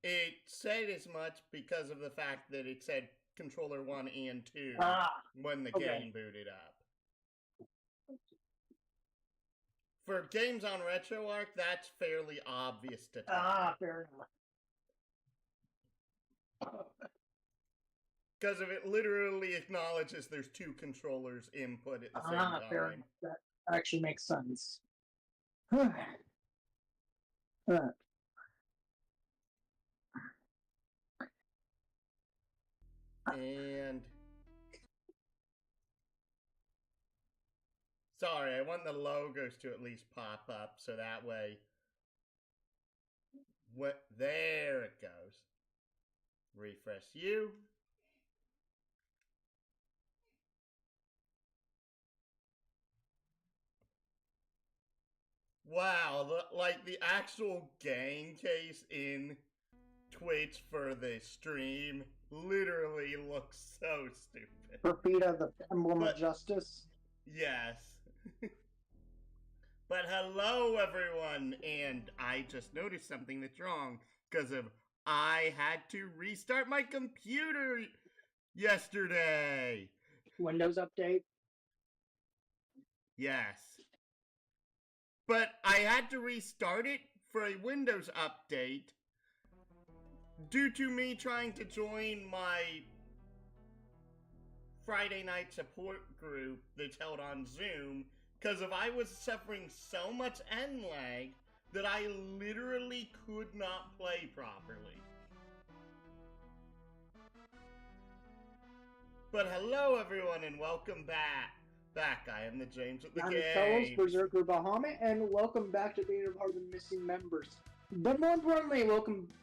It said as much because of the fact that it said controller 1 and 2 when the game booted up. For games on RetroArch, that's fairly obvious to tell. Fair enough. Because if it literally acknowledges there's 2 controllers input at the same time. Fair enough. That actually makes sense. And sorry, I want the logos to at least pop up so that way. There it goes. Refresh you. Wow, like the actual game case in Twitch for the stream literally looks so stupid. For Feda, the Emblem of Justice? Yes. But hello everyone, and I just noticed something that's wrong because I had to restart my computer yesterday. Windows update? Yes. But I had to restart it for a Windows update due to me trying to join my Friday night support group that's held on Zoom, because if I was suffering so much end lag that I literally could not play properly. But hello everyone and welcome back. I am the James of the I'm game. Fellows Berserker Bahamut, and welcome back to Being a Part of the Missing Members. But more importantly,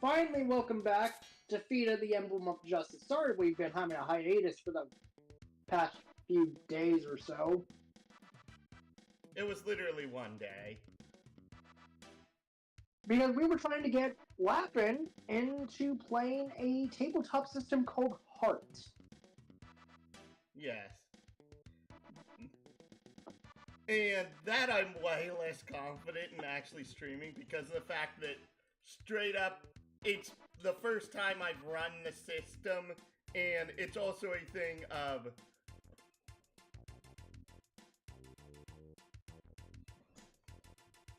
finally welcome back to Feda the Emblem of Justice. Sorry we've been having a hiatus for the past few days or so. It was literally one day. Because we were trying to get Lappin into playing a tabletop system called Heart. Yes. And that I'm way less confident in actually streaming because of the fact that straight up, it's the first time I've run the system, and it's also a thing of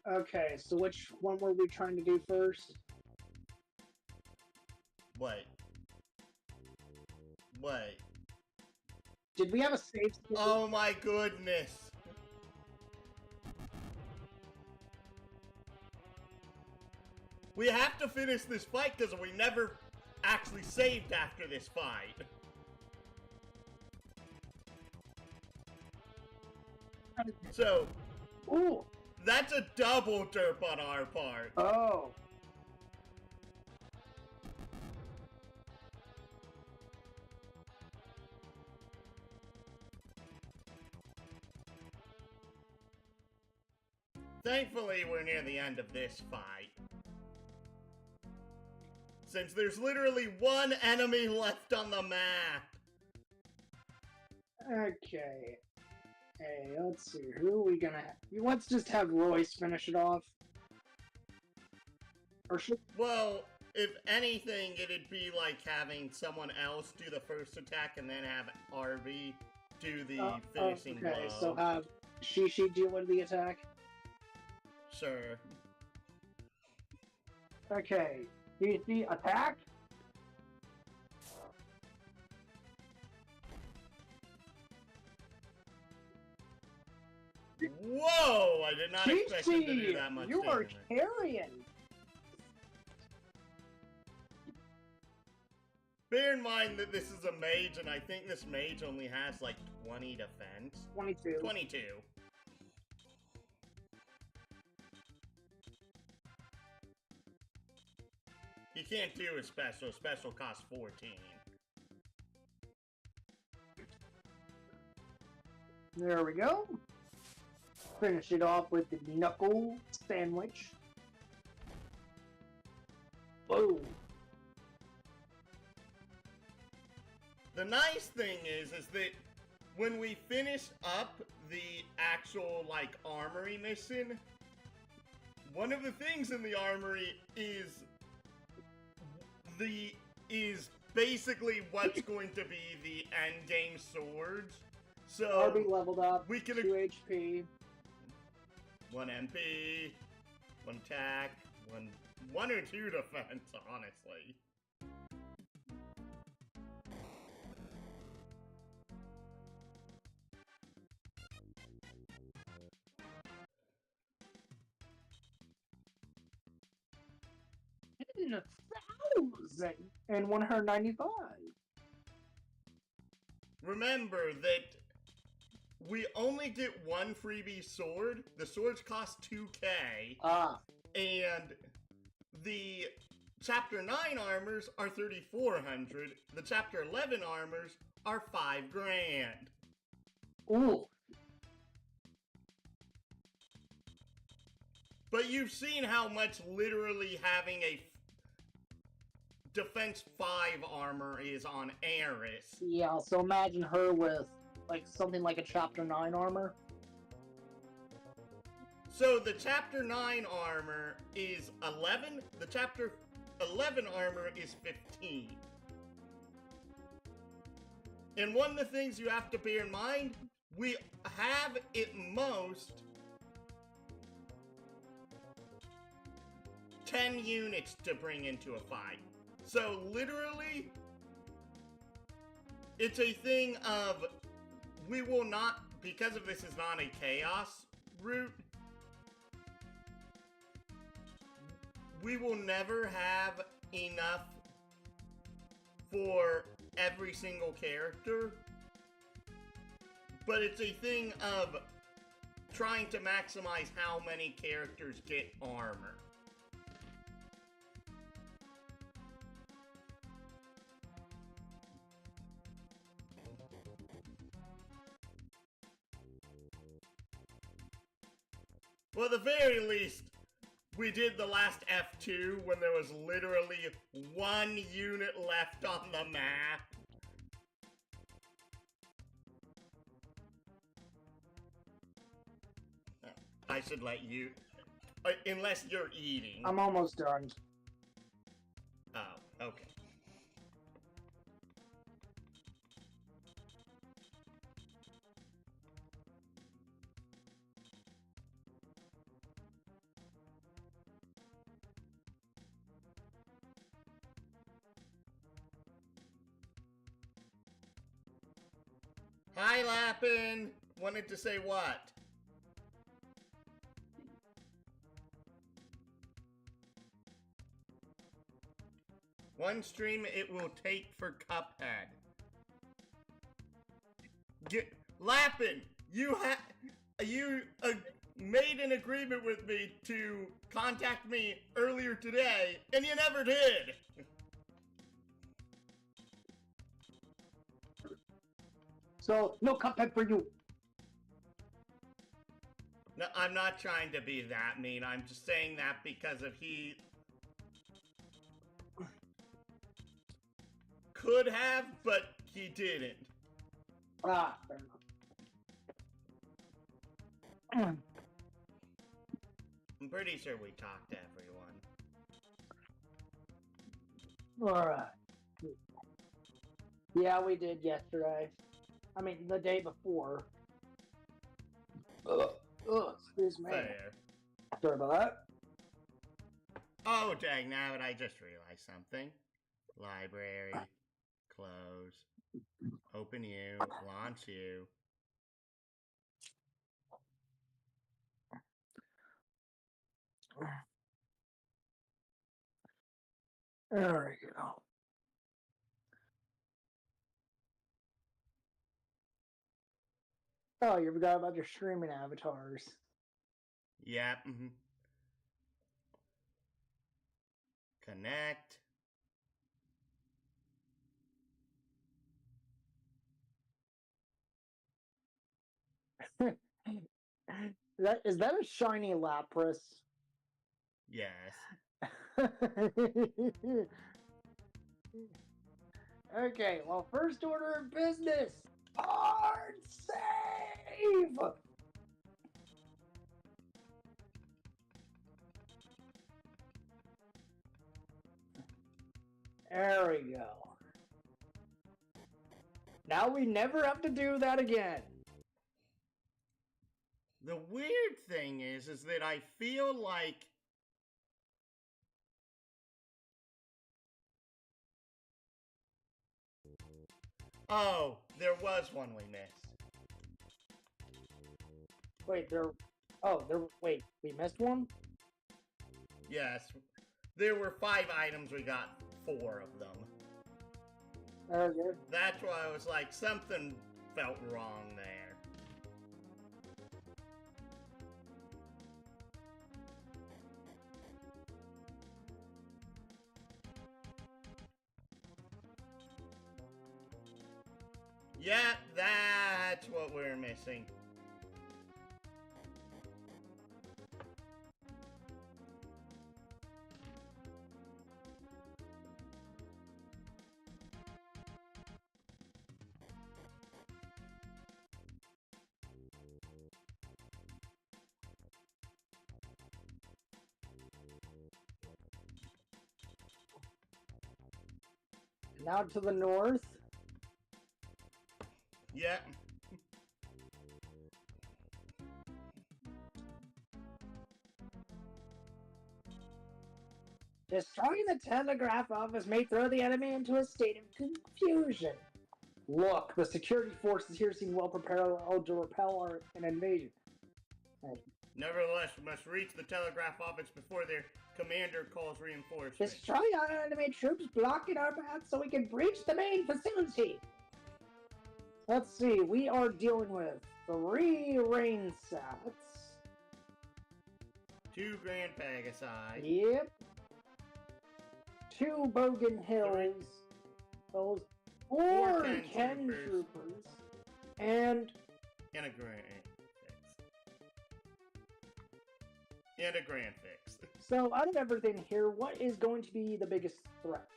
Okay, so which one were we trying to do first? Wait. Did we have a save state? Oh my goodness. We have to finish this fight because we never actually saved after this fight. So, ooh, that's a double derp on our part. Oh. Thankfully, we're near the end of this fight. Since there's literally one enemy left on the map. Okay. Hey, let's see. Who are we gonna have? Let's just have Royce finish it off. Or should... Well, if anything, it'd be like having someone else do the first attack and then have RV do the finishing blow. Okay, so have Shishi deal with the attack? Sure. Okay. Shishi, attack? Whoa! I did not expect him to do that much you are damage. carrying! Bear in mind that this is a mage, and I think this mage only has like 20 defense. 22. 22. You can't do a special. Special costs 14. There we go. Finish it off with the knuckle sandwich. Boom. The nice thing is that when we finish up the actual, like, armory mission, one of the things in the armory is is basically what's going to be the end game swords. So RB leveled up, we can 2 HP. 1 MP, 1 attack, 1 or 2 defense, honestly. And 195. Remember that we only get 1 freebie sword. The swords cost 2k. And the Chapter 9 armors are 3,400. The Chapter 11 armors are 5 grand. Ooh. But you've seen how much literally having a Defense 5 armor is on Eris. Yeah, so imagine her with like something like a Chapter 9 armor. So the Chapter 9 armor is 11, the Chapter 11 armor is 15. And one of the things you have to bear in mind, we have at most 10 units to bring into a fight. So literally, it's a thing of, we will not, because of this is not a chaos route, we will never have enough for every single character, but it's a thing of trying to maximize how many characters get armor. Well, at the very least, we did the last F2 when there was literally 1 unit left on the map. I should let you, unless you're eating. I'm almost done. Oh, okay. Hi, Lappin! Wanted to say what? One stream it will take for Cuphead. Lappin! You made an agreement with me to contact me earlier today, and you never did! So, no Cuphead for you. No, I'm not trying to be that mean. I'm just saying that because if he could have, but he didn't. Ah, fair enough. I'm pretty sure we talked to everyone. Alright. Yeah, we did yesterday. I mean, the day before. Excuse me. Fair. Sorry about that. Oh, dang, now I just realized something. Library. Close. Open you. Launch you. There we go. Oh, you forgot about your streaming avatars. Yeah. Connect. Is that a shiny Lapras? Yes. Okay, well, first order of business. Hard save! There we go. Now we never have to do that again. The weird thing is that I feel like oh, there was one we missed. Wait, wait, we missed one? Yes. There were 5 items, we got 4 of them. Okay. That's why I was like, something felt wrong there. Yeah, that's what we're missing. Now to the north. Yeah. Destroying the telegraph office may throw the enemy into a state of confusion. Look, the security forces here seem well prepared to repel an invasion. Nevertheless, we must reach the telegraph office before their commander calls reinforcements. Destroy our enemy troops blocking our path so we can breach the main facility. Let's see, we are dealing with 3 rain sats. 2 Grand Pegasi. Yep. 2 Bogan Hills. Those 4 Ken Troopers. And a Grand Fix. And a Grand Fix. So, out of everything here, what is going to be the biggest threat?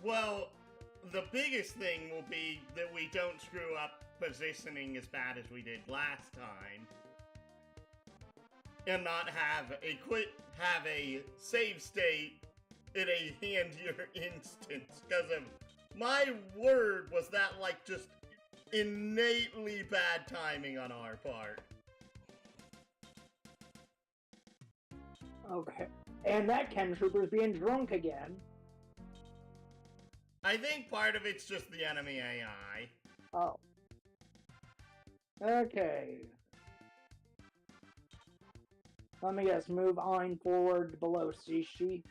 Well, the biggest thing will be that we don't screw up positioning as bad as we did last time. And not have a save state in a handier instance. Because of my word, was that like just innately bad timing on our part. Okay. And that Ken Trooper's being drunk again. I think part of it's just the enemy AI. Oh. Okay. Let me guess, move on forward below Shishi.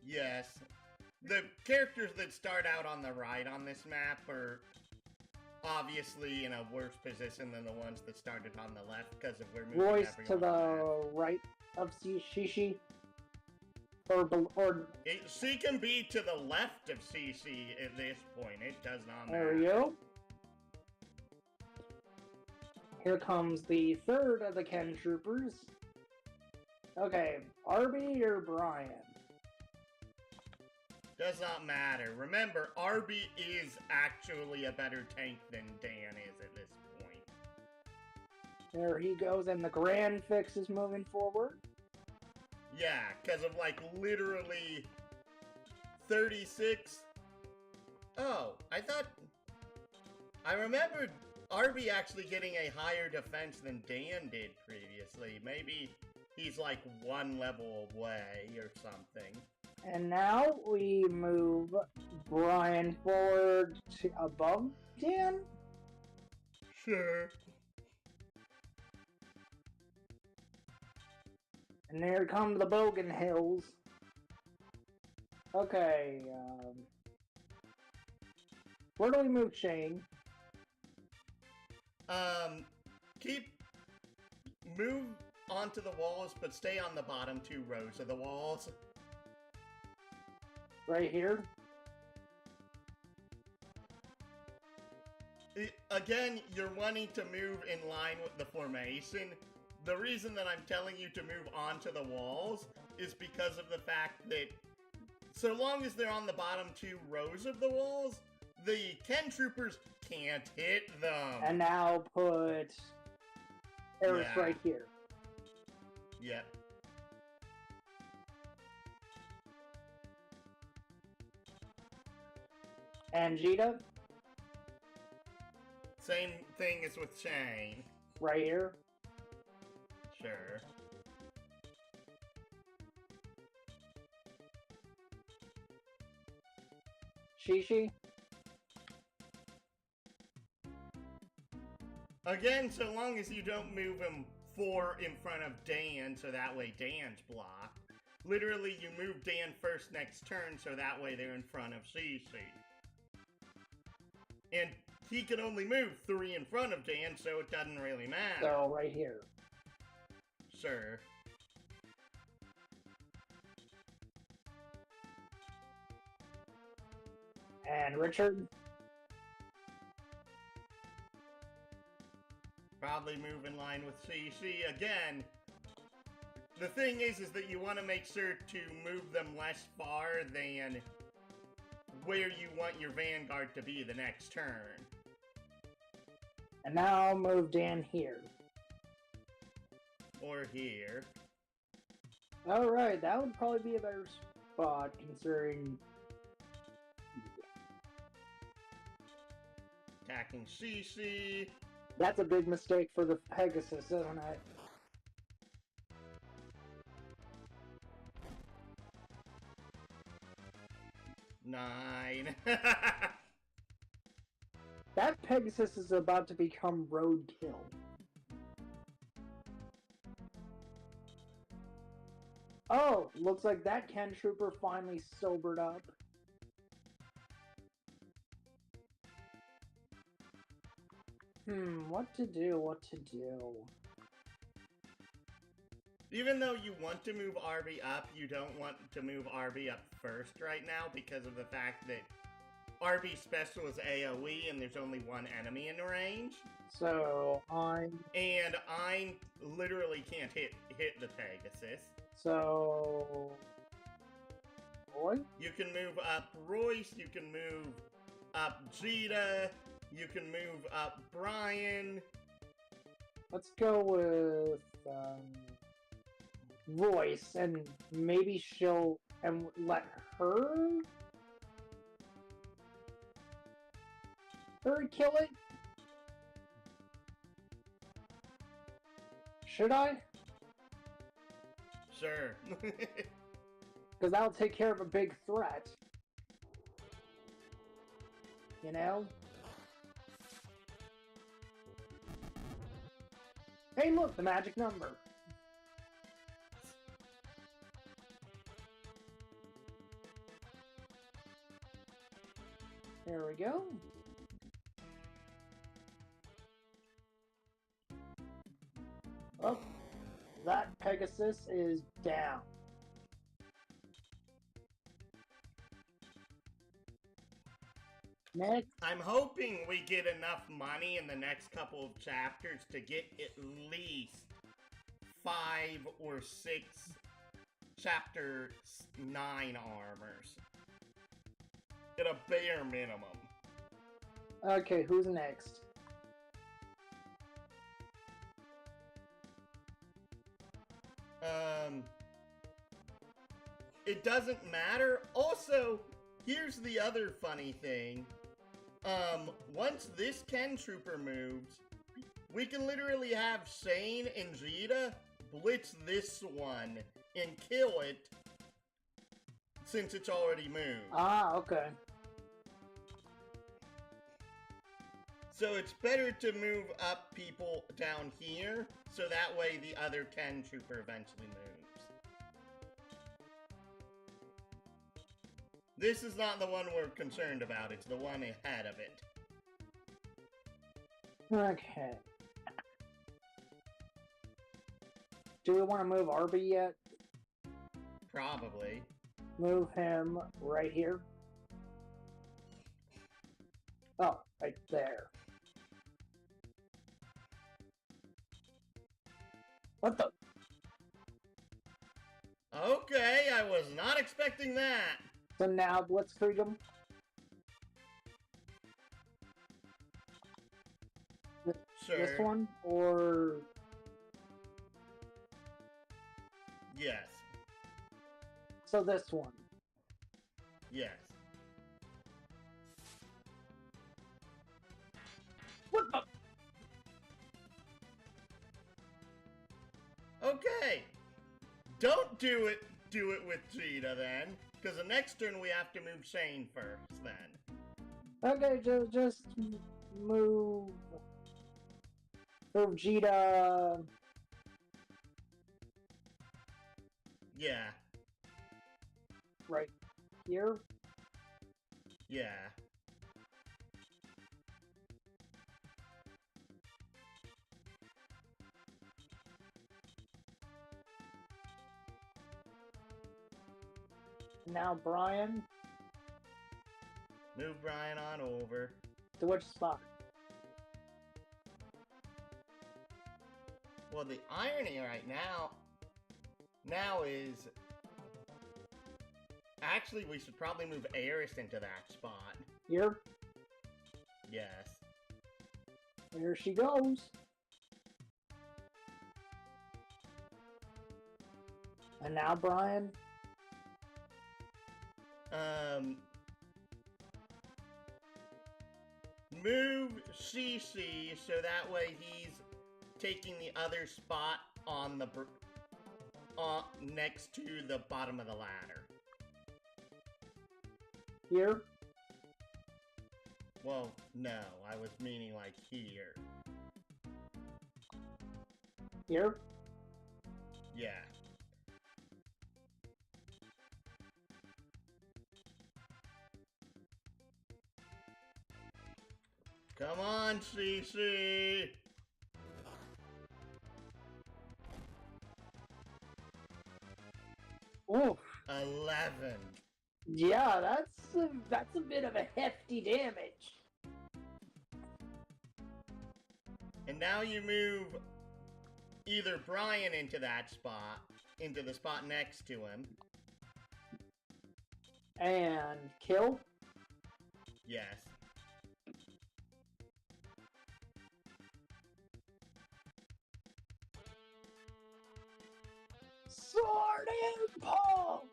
Yes. The characters that start out on the right on this map are obviously in a worse position than the ones that started on the left because of we're moving Royce to everyone the right of Shishi. Or she can be to the left of CC at this point. It does not matter. There we go. Here comes the 3rd of the Ken Troopers. Okay, Arby or Brian? Does not matter. Remember, Arby is actually a better tank than Dan is at this point. There he goes, and the Grand Fix is moving forward. Yeah, because of like literally 36. Oh, I remembered Arby actually getting a higher defense than Dan did previously. Maybe he's like 1 level away or something. And now we move Brian forward to above Dan. Sure. And there come the Bogan Hills. Okay, where do we move Shane? Move onto the walls, but stay on the bottom 2 rows of the walls. Right here? Again, you're wanting to move in line with the formation. The reason that I'm telling you to move onto the walls is because of the fact that so long as they're on the bottom 2 rows of the walls, the Ken Troopers can't hit them. And now put Eris right here. Yep. And Jita, Same thing as with Shane. right here. Sure. Shishi. Again, so long as you don't move him 4 in front of Dan, so that way Dan's blocked. Literally, you move Dan first next turn, so that way they're in front of CC. And he can only move 3 in front of Dan, so it doesn't really matter. So, right here. Sure. And Richard. Probably move in line with CC again. The thing is that you want to make sure to move them less far than where you want your vanguard to be the next turn. And now I'll move Dan here. Or here. Alright, that would probably be a better spot considering... Attacking CC. That's a big mistake for the Pegasus, isn't it? Nine. That Pegasus is about to become roadkill. Oh, looks like that Ken Trooper finally sobered up. What to do? Even though you want to move RB up, you don't want to move RB up first right now because of the fact that RB special is AoE and there's only one enemy in range. So, And I literally can't hit the Pegasus. So... What? You can move up Royce, you can move up Jita, you can move up Brian. Let's go with, Royce, and maybe she'll... and let her kill it? Should I? Sure. Because that'll take care of a big threat. You know? Hey look, the magic number. There we go. Oh, that Pegasus is down. Next. I'm hoping we get enough money in the next couple of chapters to get at least 5 or 6 chapter 9 armors. At a bare minimum. Okay, who's next? It doesn't matter. Also, here's the other funny thing. Once this Ken Trooper moves, we can literally have Shane and Jita blitz this one and kill it since it's already moved. Ah, okay. So it's better to move up people down here, so that way the other Ken Trooper eventually moves. This is not the one we're concerned about, it's the one ahead of it. Okay. Do we want to move Arby yet? Probably. Move him right here. Oh, right there. What the? Okay, I was not expecting that. So now, Blitzkrieg him. Sure. This one, or... Yes. So this one. Yes. What the? Okay. Don't do it with Cheetah then. Because the next turn we have to move Shane first then. Okay, just move Vegeta. Yeah. Right here. Yeah. Now Brian. Move Brian on over. To which spot? Well, the irony right now is actually we should probably move Aeris into that spot. Here. Yes. There she goes. And now Brian. Move CC so that way he's taking the other spot on the next to the bottom of the ladder. Here. Well, no, I was meaning like here. Here. Yeah. Come on, CC! Oh. 11. Yeah, that's a bit of a hefty damage. And now you move either Brian into that spot, into the spot next to him. And kill? Yes. Sword Impulse!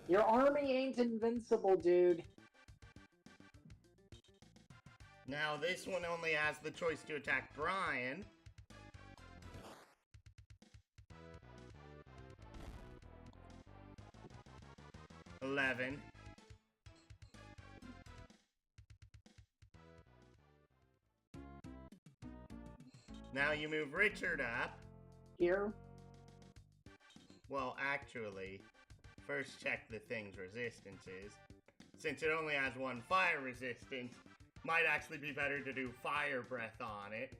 Your army ain't invincible, dude. Now this one only has the choice to attack Brian. $11. Now you move Richard up. Here. Well, actually, first check the thing's resistances. Since it only has one fire resistance, might actually be better to do fire breath on it.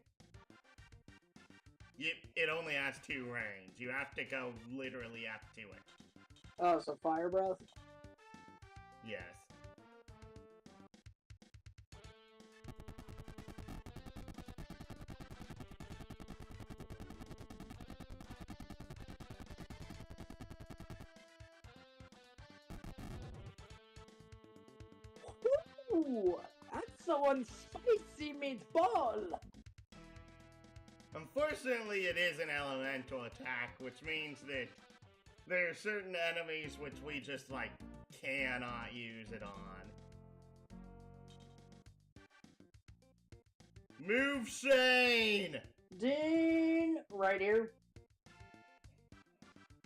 It only has 2 range. You have to go literally up to it. Oh, so fire breath? Yes. Ooh, that's the one spicy meatball! Unfortunately, it is an elemental attack, which means that there are certain enemies which we just, like, cannot use it on. Move Shane! Dean! Right here.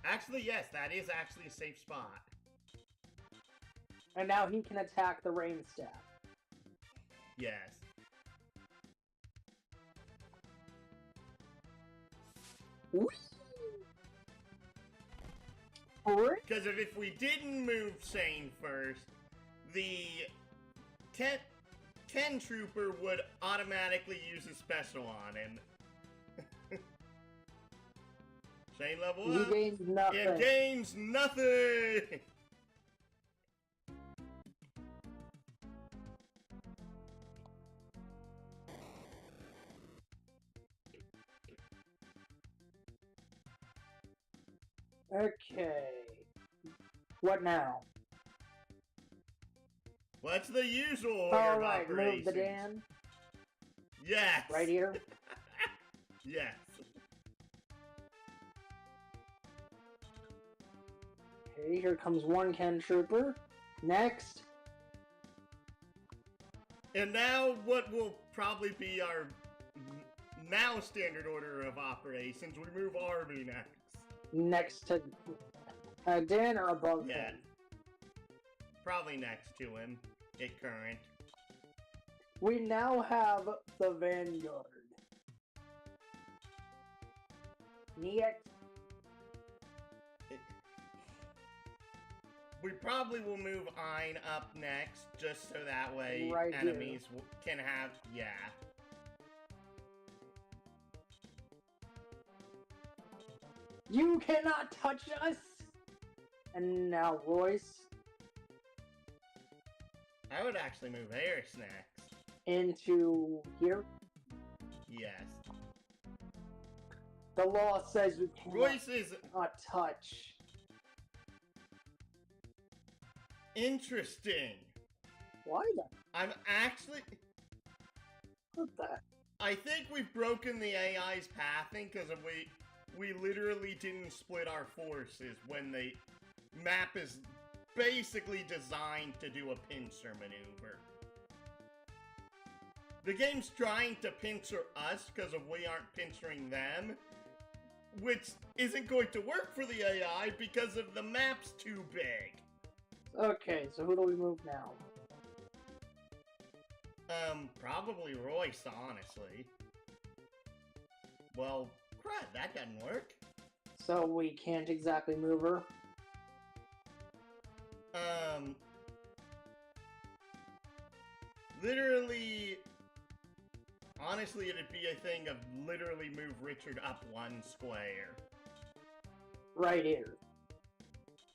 Actually, yes, that is actually a safe spot. And now he can attack the rain staff. Yes. Because if we didn't move Shane first, the 10 trooper would automatically use a special on him. Shane level up. He gains nothing. It gains nothing! Okay. What now? What's the usual order of Alright, move operations? the Dan. Yes. Right here. Yes. Okay, here comes one Ken Trooper. Next. And now what will probably be our now standard order of operations, we move Arby next. Next to Dan or above Yeah. him? Probably next to him, at current. We now have the Vanguard. Next. We probably will move Ein up next, just so that way Right enemies can have, yeah. You cannot touch us! And now Royce I would actually move Eris next. into here. Yes. The law says we Royce is cannot touch. interesting. Why the? I'm actually... What the? I think we've broken the AI's pathing because we literally didn't split our forces when the map is basically designed to do a pincer maneuver. The game's trying to pincer us because of we aren't pincering them, which isn't going to work for the AI because of the map's too big. Okay, so who do we move now? Probably Royce, honestly. Well, crud, that doesn't work. So we can't exactly move her. Literally, honestly, it'd be a thing of literally move Richard up one square. Right here.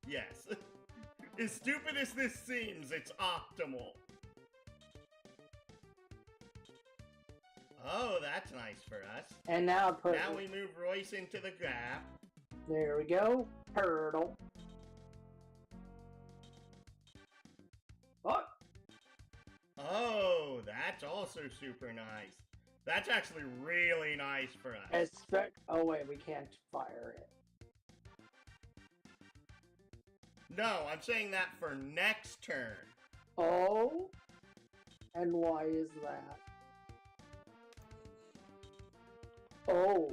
Yes. As stupid as this seems, it's optimal. Oh, that's nice for us. And now put. Now we move Royce into the gap. There we go. Hurdle. Oh! Oh, that's also super nice. That's actually really nice for us. Oh wait, we can't fire it. No, I'm saying that for next turn. Oh? And why is that? Oh.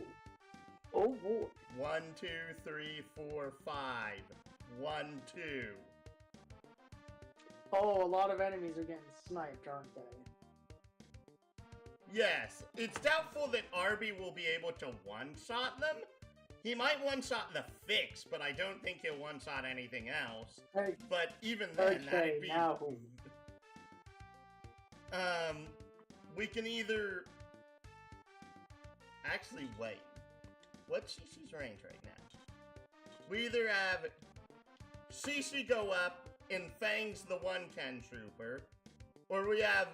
Oh boy. 1, 2, 3, 4, 5. 1, 2. Oh, a lot of enemies are getting sniped, aren't they? Yes, it's doubtful that Arby will be able to one-shot them. He might one-shot the fix, but I don't think he'll one-shot anything else. Hey, But even then, okay, that'd be... now. We can either... Actually, wait. What's Shishi's range right now? We either have Shishi go up and Fangs the one Ken Trooper, or we have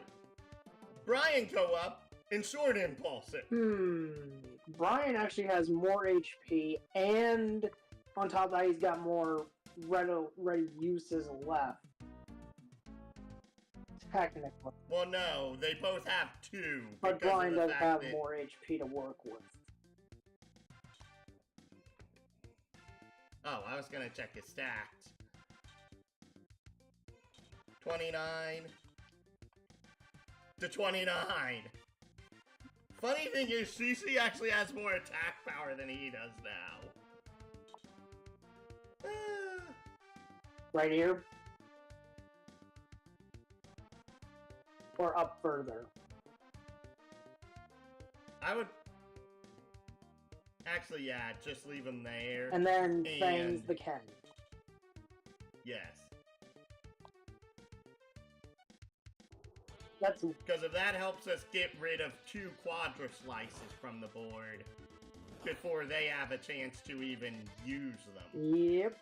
Brian go up and Sword Impulse it. Brian actually has more HP, and on top of that, he's got more ready uses left. Technically. Well, no, they both have 2. But because Brian of the does fact have that- more HP to work with. Oh, I was gonna check his stats. 29 to 29. Funny thing is, Shishi actually has more attack power than he does now. Right here? Or up further? I would... Actually, yeah, just leave him there. And then Fangs the Ken. Yes. That's... Because if that helps us get rid of 2 Quadra Slices from the board before they have a chance to even use them. Yep.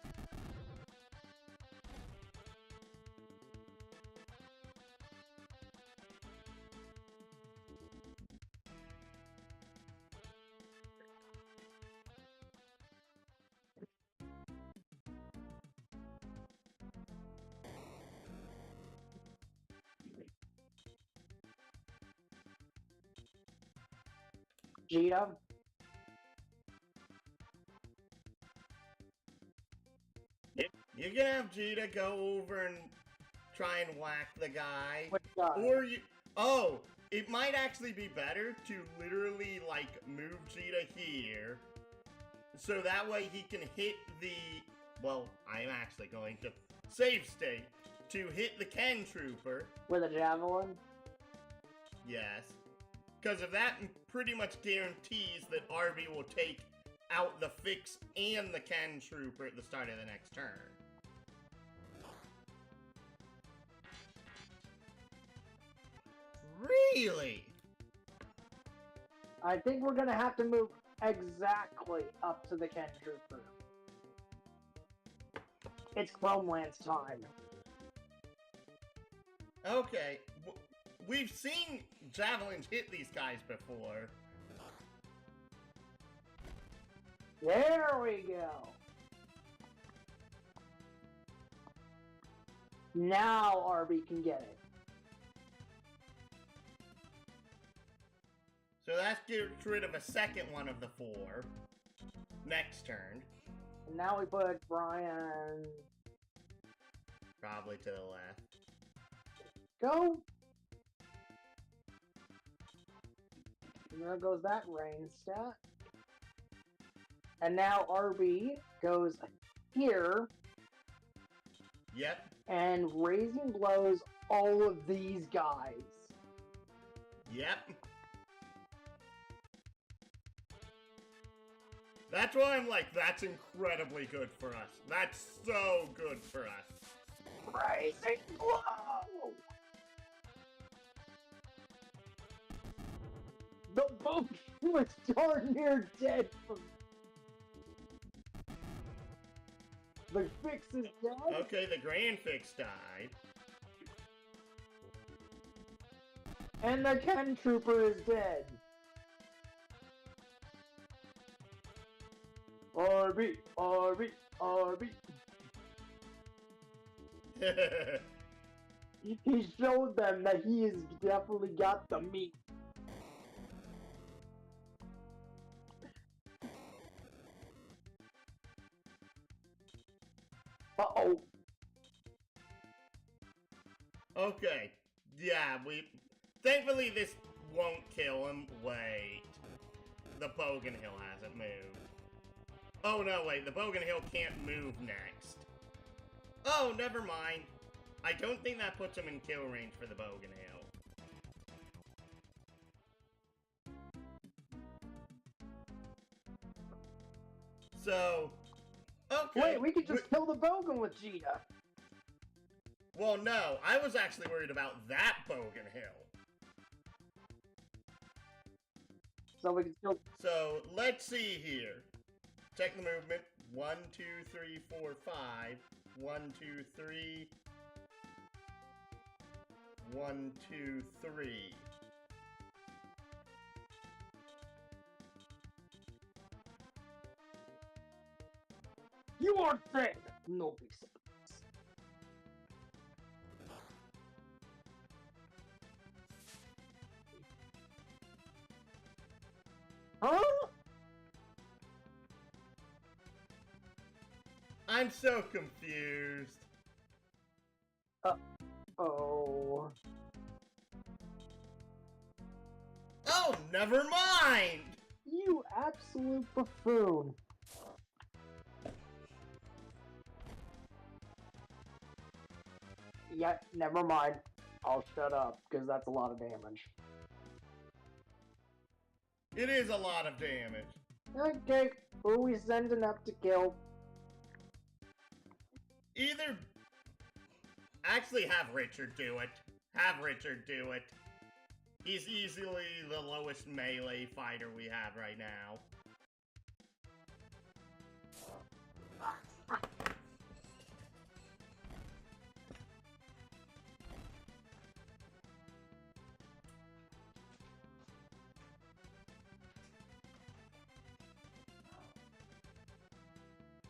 Gita? You can have Jita go over and try and whack the guy. Which guy? Or you... Oh! It might actually be better to literally, like, move Jita here. So that way he can hit the... Well, I'm actually going to save state to hit the Ken Trooper. With a javelin? Yes. Because of that pretty much guarantees that Arby will take out the Fix and the Ken Trooper at the start of the next turn. Really? I think we're gonna have to move exactly up to the Ken Trooper. It's Chromeland's time. Okay. We've seen javelins hit these guys before. There we go. Now Arby can get it. So that gets rid of a second one of the four. Next turn. And now we put Brian... Probably to the left. Go! And there goes that rain stat. And now RB goes here. Yep. And raising blows all of these guys. Yep. That's why I'm like, that's incredibly good for us. That's so good for us. Raising blow! The boat was darn near dead from... The Fix is dead? Okay, the Grand Fix died. And the Ken Trooper is dead. RB, RB, RB. He showed them that he has definitely got the meat. Uh-oh. Okay. Yeah, thankfully this won't kill him. Wait. The Bogan Hill hasn't moved. Oh no, wait, the Bogan Hill can't move next. Oh, never mind. I don't think that puts him in kill range for the Bogan Hill. So, okay. Wait, we could just kill the Bogan with Jita. Well, no, I was actually worried about that Bogan Hill. So we can still... So, let's see here. Check the movement. 1, 2, 3, 4, 5. 1, 2, 3. 1, 2, 3. You are dead! No big surprise. Huh? I'm so confused. Oh. Oh, never mind! You absolute buffoon. Yeah, never mind. I'll shut up, because that's a lot of damage. It is a lot of damage. Okay, who are we sending up to kill? Either... Actually, have Richard do it. Have Richard do it. He's easily the lowest melee fighter we have right now.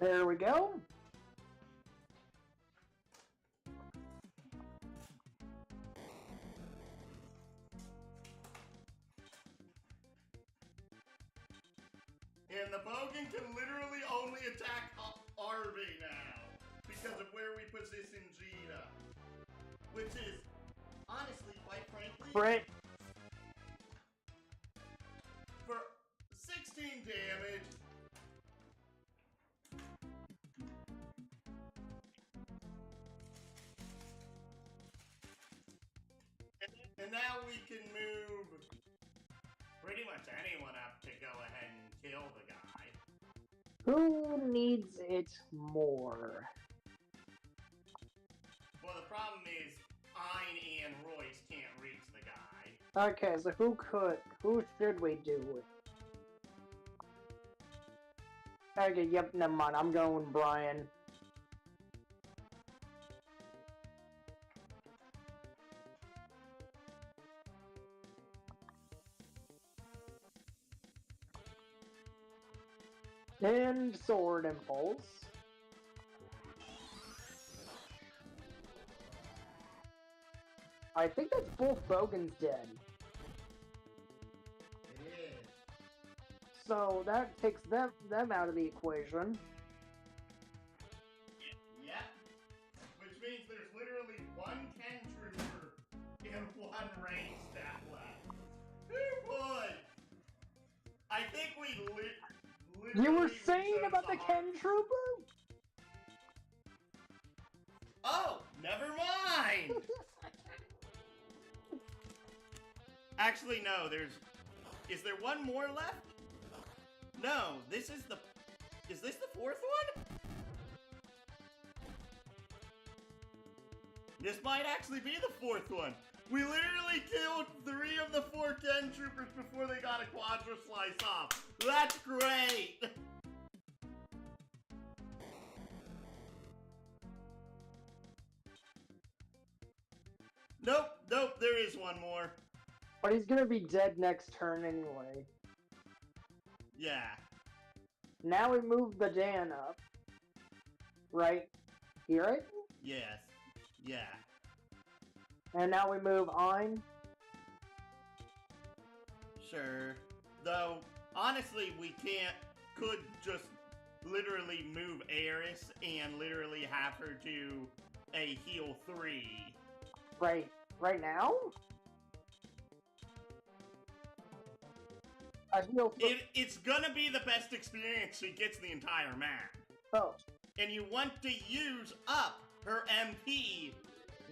There we go. And the Bogan can literally only attack Arve now because of where we position Gita. Which is, honestly, quite frankly, for 16 damage. And now we can move pretty much anyone up to go ahead and kill the guy. Who needs it more? Well, the problem is Ein and Royce can't reach the guy. Okay, so who should we do with? Okay, yep, never mind, I'm going Brian. And Sword Impulse. I think that's both Bogans dead. It is. So that takes them out of the equation. Yep. Which means there's literally one Ken Trooper and one range stat left. Oh boy! I think we literally... You were saying about the Ken Trooper? Oh, never mind! Actually, no, is there one more left? No, is this the fourth one? This might actually be the fourth one. We literally killed 3 of the 4 Ken Troopers before they got a Quadra Slice off. That's great! Nope, there is one more. But he's gonna be dead next turn anyway. Yeah. Now we move the Dan up. Right? Here, right? Yes. Yeah. And now we move Ein. Sure. Though, honestly, we could just literally move Eris and literally have her do a heal 3. Right now? A heal 3? It's gonna be the best experience she gets the entire map. Oh. And you want to use up her MP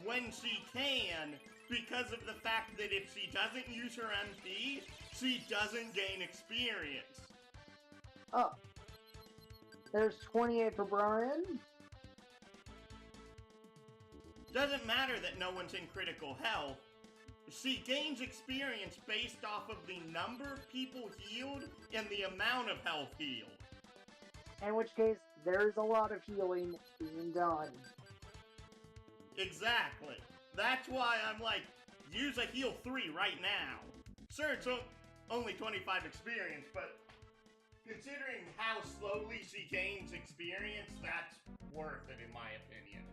when she can, because of the fact that if she doesn't use her MP, she doesn't gain experience. Oh. There's 28 for Brian. Doesn't matter that no one's in critical health. She gains experience based off of the number of people healed and the amount of health healed. In which case, there's a lot of healing being done. Exactly. That's why I'm like, use a heal 3 right now. Sure, it's only 25 experience, but considering how slowly she gains experience, that's worth it in my opinion.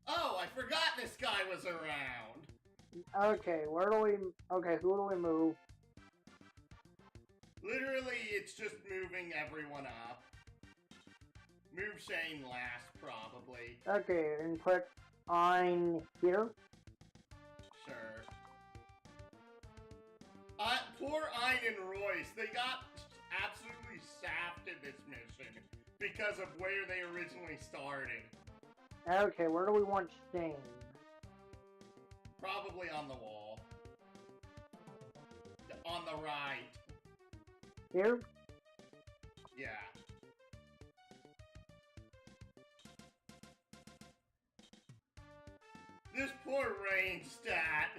Oh, I forgot this guy was around. Okay, who do we move? Literally, it's just moving everyone up. Move Shane last, probably. Okay, and put Ein here. Sure. Poor Ein and Royce, they got absolutely shafted this mission because of where they originally started. Okay, where do we want Shane? Probably on the wall. On the right. Here? Yeah. This poor range stat.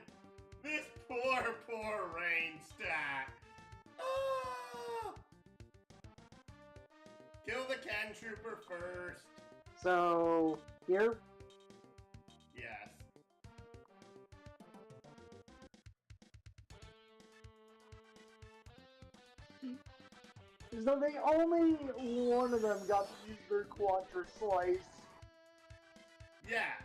This poor range stat. Ah! Kill the Ken Trooper first. So, here? Yes. So they only one of them got to use their Quadra Slice. Yeah.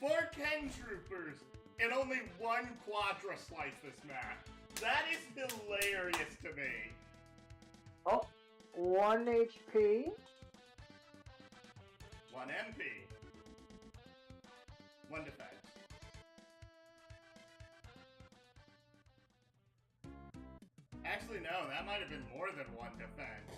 4 Ken Troopers and only 1 Quadra Slice this map. That is hilarious to me. Oh, 1 HP. 1 MP. 1 defense. Actually, no, that might have been more than 1 defense.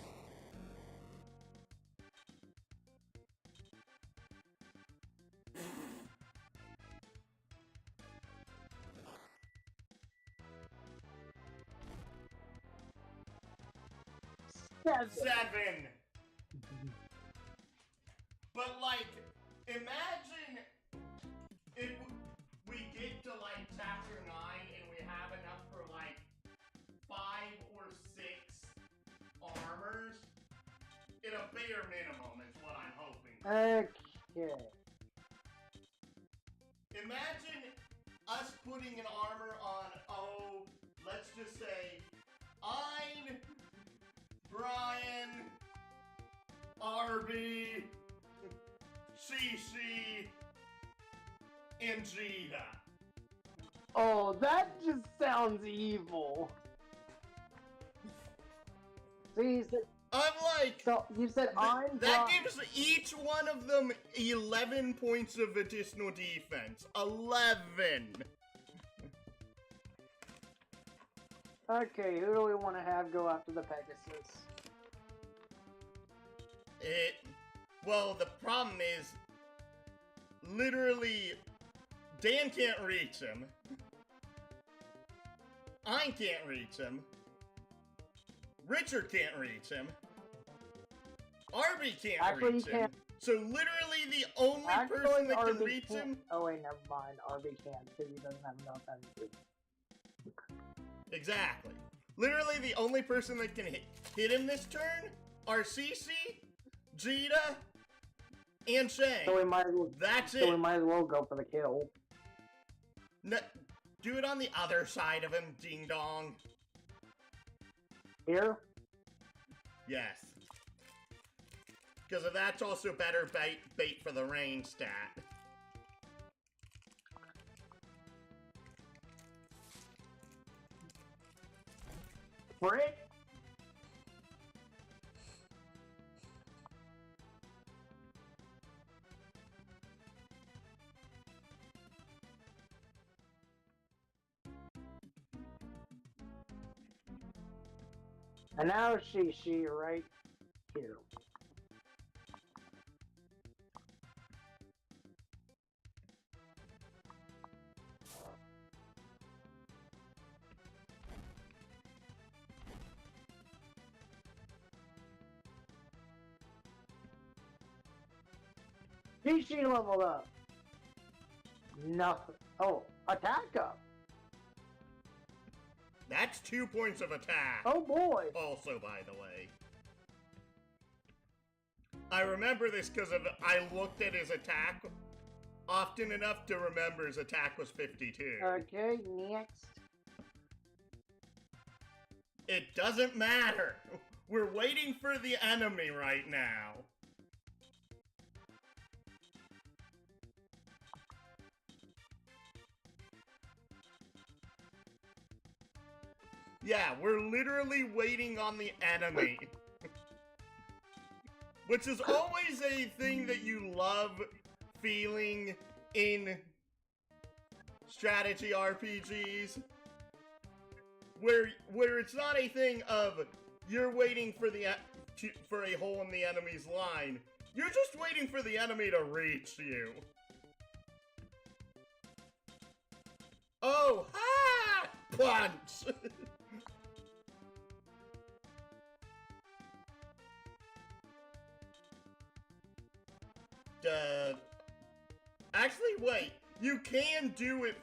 Seven. But like, imagine if we get to like chapter 9 and we have enough for like 5 or 6 armors. At a bare minimum is what I'm hoping. Okay. Imagine us putting an armor on, oh, let's just say, Ein, Brian, RB, CC, and Gita. Oh, that just sounds evil. So you said, I'm like, so you said I'm that gives each one of them 11 points of additional defense. 11. Okay, who do we want to have go after the Pegasus? Well, the problem is, literally, Dan can't reach him. I can't reach him. Richard can't reach him. Arby can't reach him. So literally the only person that can reach him... Oh wait, never mind. Arby can't, because he doesn't have enough energy. Exactly. Literally the only person that can hit him this turn are CC, Jita, and Shang. So we might as well, That's it. So we might as well go for the kill. No, do it on the other side of him, ding dong. Here? Yes. Because that's also better bait for the range stat. Frick! And now she right here. She leveled up. Nothing. Oh, attack up. That's 2 points of attack. Oh boy. Also, by the way. I remember this because I looked at his attack often enough to remember his attack was 52. Okay, next. It doesn't matter. We're waiting for the enemy right now. Yeah, we're literally waiting on the enemy. Which is always a thing that you love feeling in strategy RPGs. Where it's not a thing of you're waiting for for a hole in the enemy's line. You're just waiting for the enemy to reach you. Oh, ha! Punch! Actually, wait. You can do it.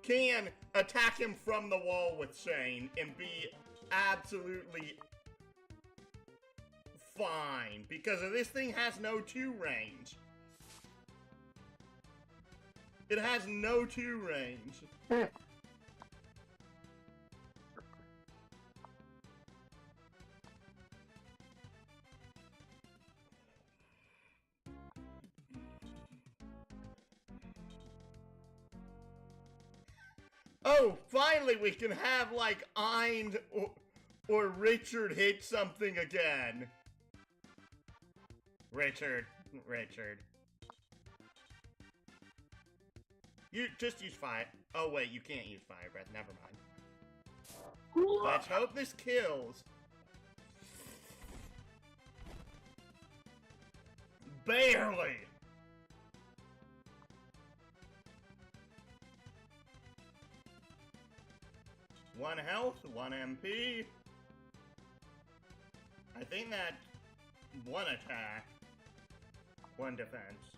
Can attack him from the wall with Shane and be absolutely fine because this thing has no 2 range. It has no 2 range. Oh, finally we can have, like, Eind or Richard hit something again. Richard. You just use fire. Oh wait, you can't use fire breath. Never mind. Let's hope this kills. Barely. One health, 1 MP. I think that's 1 attack, 1 defense.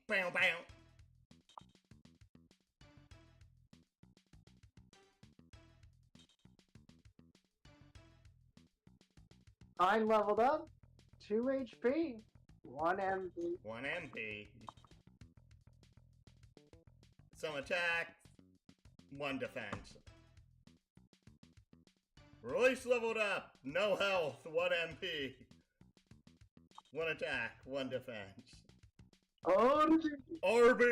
Bow, bow. I'm leveled up. 2 HP. 1 MP. 1 MP. Some attack, 1 defense. Royce leveled up. No health, 1 MP. 1 attack, 1 defense. Arby!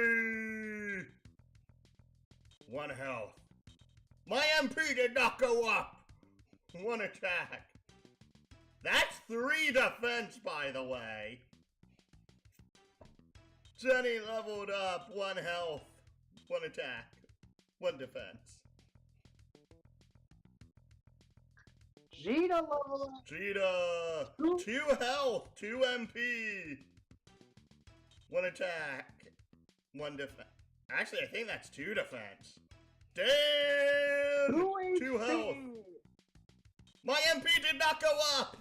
1 health. My MP did not go up! 1 attack. That's 3 defense, by the way. Jenny leveled up. 1 health. 1 attack. 1 defense. Gita leveled up. Gita! 2 health. 2 MP. 1 attack. 1 defense. Actually, I think that's 2 defense. Damn! 2 health. My MP did not go up!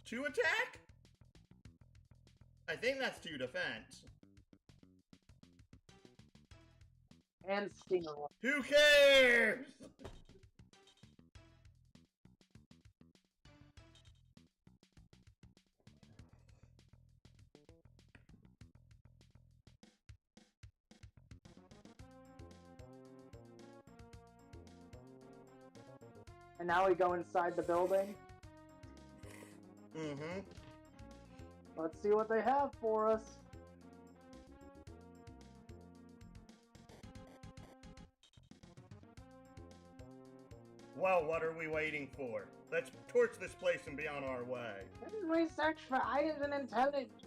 2 attack? I think that's 2 defense. And Stinger. Who cares? And now we go inside the building. Mm-hmm. Let's see what they have for us. Well, what are we waiting for? Let's torch this place and be on our way. Didn't we search for items and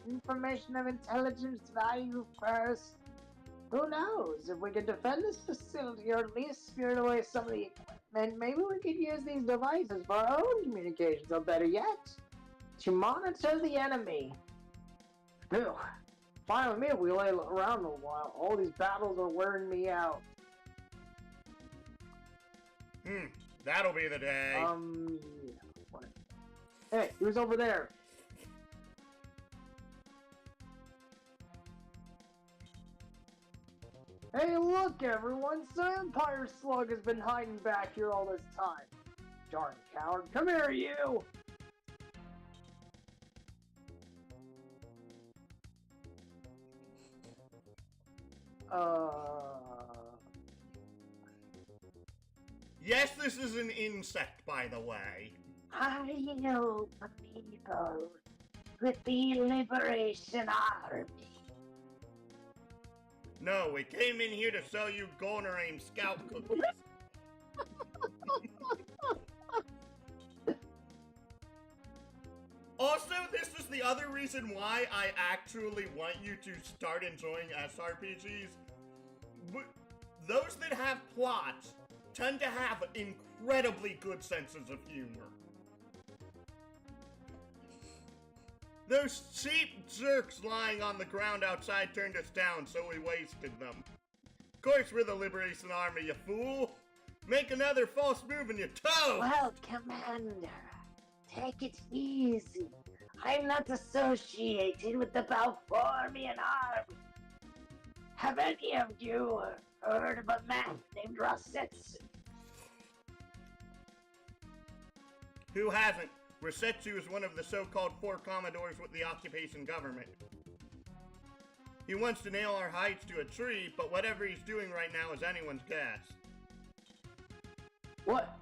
information of intelligence value first? Who knows? If we could defend this facility or at least spirit away some of the equipment, maybe we could use these devices for our own communications, or better yet, to monitor the enemy. Phew. Fine with me if we lay around a while. All these battles are wearing me out. That'll be the day. Yeah. Hey, who's over there? Hey, look, everyone! Some Empire Slug has been hiding back here all this time. Darn coward! Come here, you! Yes, this is an insect, by the way. I know the people with the Liberation Army. No, we came in here to sell you Gorneraim scout cookies. Also, this is the other reason why I actually want you to start enjoying SRPGs. Those that have plots tend to have incredibly good senses of humor. Those cheap jerks lying on the ground outside turned us down, so we wasted them. Of course we're the Liberation Army, you fool! Make another false move and you're toast! Well, Commander, take it easy. I'm not associated with the Balformian army. Have any of you heard of a man named Rossetsu? Who hasn't? Rossetsu is one of the so-called 4 commodores with the occupation government. He wants to nail our hides to a tree, but whatever he's doing right now is anyone's guess. What?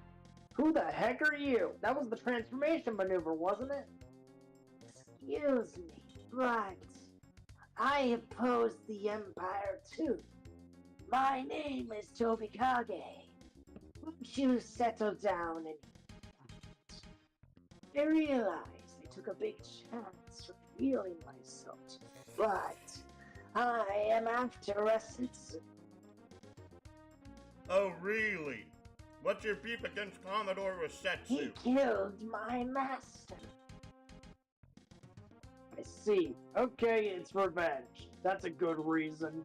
Who the heck are you? That was the transformation maneuver, wasn't it? Excuse me, but I oppose the Empire too. My name is Tobikage. Won't you settle down and I realize I took a big chance revealing myself, but I am after Resetsu. Oh, really? What's your beef against Commodore Resetsu? He killed my master. I see. Okay, it's revenge. That's a good reason.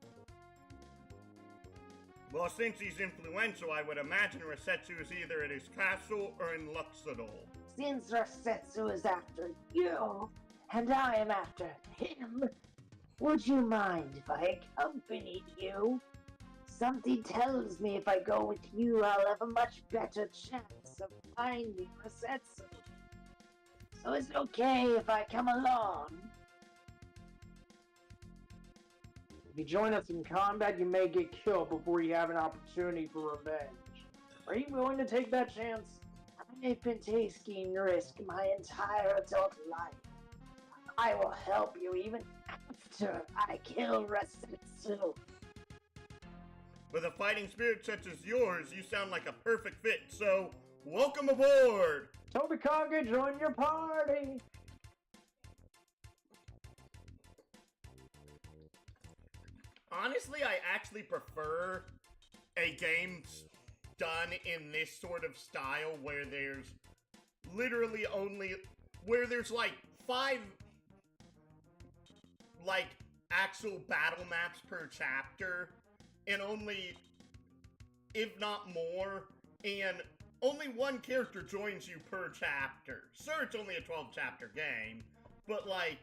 Well, since he's influential, I would imagine Resetsu is either at his castle or in Luxadol. Since Resetsu is after you, and I am after him, would you mind if I accompanied you? Something tells me if I go with you, I'll have a much better chance of finding Resetsu. So is it okay if I come along? If you join us in combat, you may get killed before you have an opportunity for revenge. Are you willing to take that chance? I've been taking risk my entire adult life. I will help you even after I kill Resetsu. With a fighting spirit such as yours, you sound like a perfect fit, so welcome aboard! Tobikage, join your party! Honestly, I actually prefer a game done in this sort of style where there's literally only, where there's like 5, like, actual battle maps per chapter, and only, if not more, and only one character joins you per chapter. Sure, it's only a 12-chapter game, but like,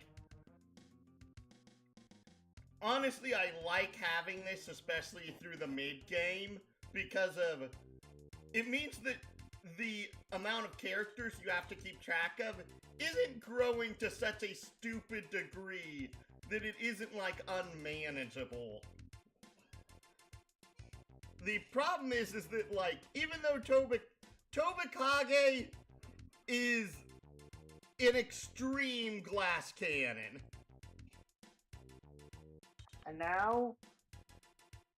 honestly, I like having this, especially through the mid-game, because of, it means that the amount of characters you have to keep track of isn't growing to such a stupid degree that it isn't, like, unmanageable. The problem is that, like, even though Tobikage is an extreme glass cannon. And now,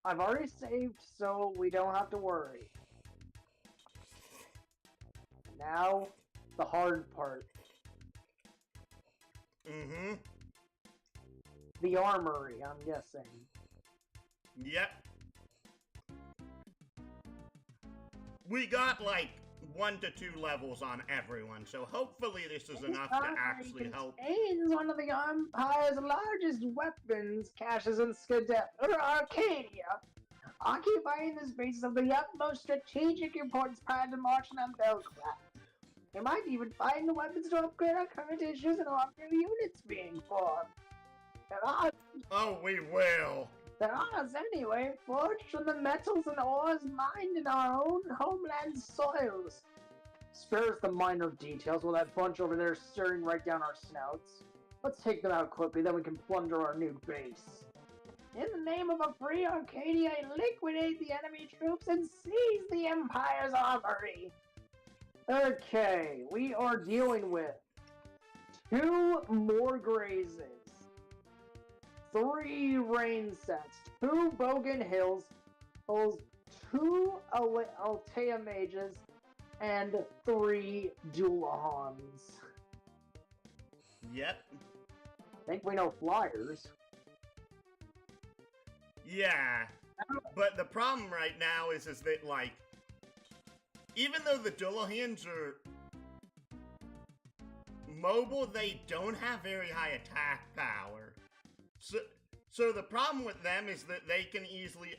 I've already saved, so we don't have to worry. Now, the hard part. Mm-hmm. The armory, I'm guessing. Yep. We got, like, 1 to 2 levels on everyone, so hopefully this is enough to actually help. Contains one of the Empire's largest weapons caches in Arcadia. Occupying the space of the utmost strategic importance prior to marching on Bellclade. We might even find the weapons to upgrade our current issues and our new units being formed. Oh, we will. They're ours anyway, forged from the metals and ores mined in our own homeland soils. Spare us the minor details while that bunch over there is staring right down our snouts. Let's take them out quickly, then we can plunder our new base. In the name of a free Arcadia, liquidate the enemy troops and seize the Empire's armory. Okay, we are dealing with 2 more grazes. 3 rain sets, 2 Bogan Hills, 2 Altea Mages, and 3 Dulahans. Yep. I think we know flyers. Yeah. But the problem right now is that, like, even though the Dullahans are mobile, they don't have very high attack power. So the problem with them is that they can easily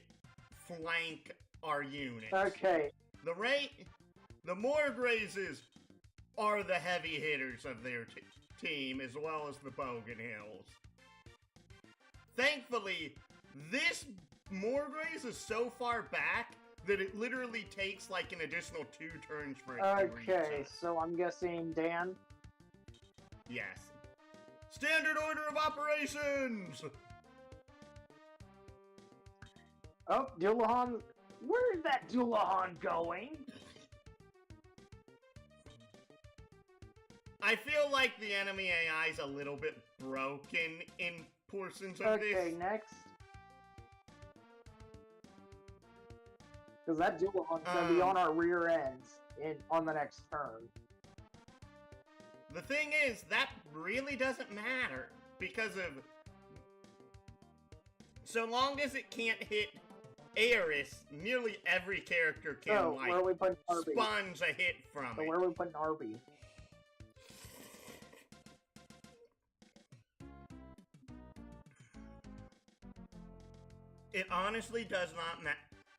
flank our units. Okay. The Morgrazes are the heavy hitters of their team, as well as the Bogan Hills. Thankfully, this Morgraze is so far back that it literally takes like an additional 2 turns for it to reach us. Okay, so I'm guessing Dan? Yes. Standard order of operations! Oh, Dullahan. Where's that Dullahan going? I feel like the enemy AI is a little bit broken in portions of this. Okay, next. Because that Dullahan's gonna be on our rear ends on the next turn. The thing is, that really doesn't matter because of... So long as it can't hit Aeris, nearly every character can, where are we putting RB? Sponge a hit from it. Where are we putting RB? It honestly does not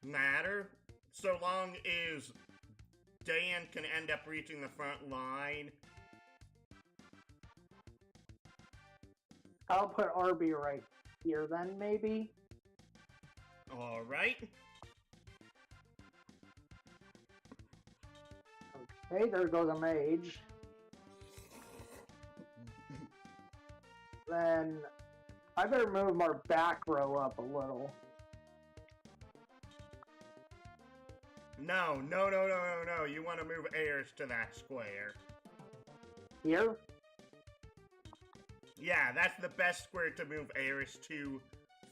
matter, so long as Dan can end up reaching the front line. I'll put RB right here then, maybe? Alright. Okay, there goes a mage. Then, I better move our back row up a little. No. You want to move Aeris to that square. Here? Yeah, that's the best square to move Aeris to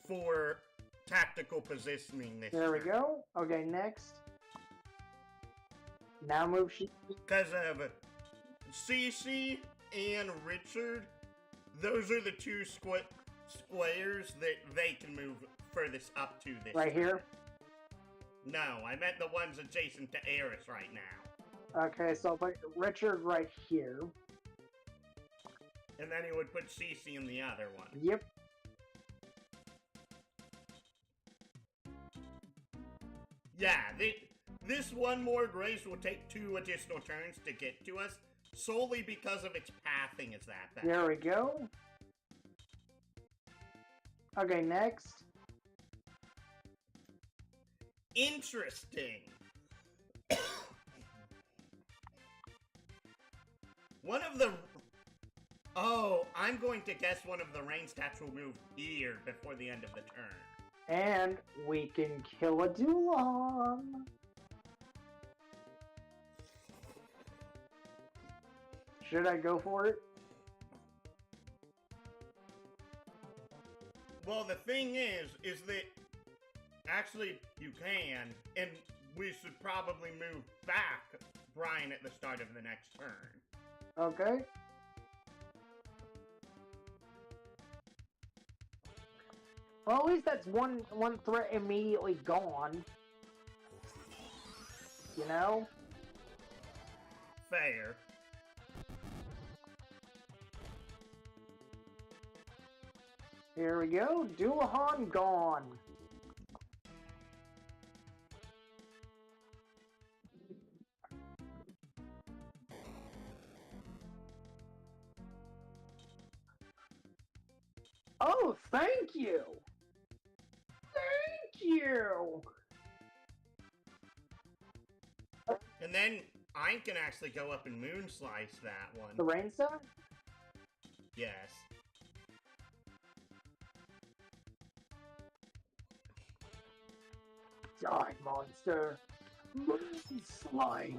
for tactical positioning this There we turn. go. Okay, next. Now move she. Because of Cece and Richard, those are the two squares that they can move furthest up to this Right turn. here? No, I meant the ones adjacent to Aeris right now. Okay, so I'll put Richard right here. And then he would put Cece in the other one. Yep. Yeah, this one more grace will take 2 additional turns to get to us, solely because of its pathing is that bad. There we go. Okay, next. Interesting. One of the... Oh, I'm going to guess one of the rain stats will move here before the end of the turn. And we can kill a Dullahan. Should I go for it? Well, the thing is that actually you can, and we should probably move back Brian at the start of the next turn. Okay. Well, at least that's one threat immediately gone. You know? Fair. Here we go. Dullahan gone. Oh, thank you! Thank you! And then I can actually go up and moon slice that one. The rain star? Yes. Die, monster! Moon slice!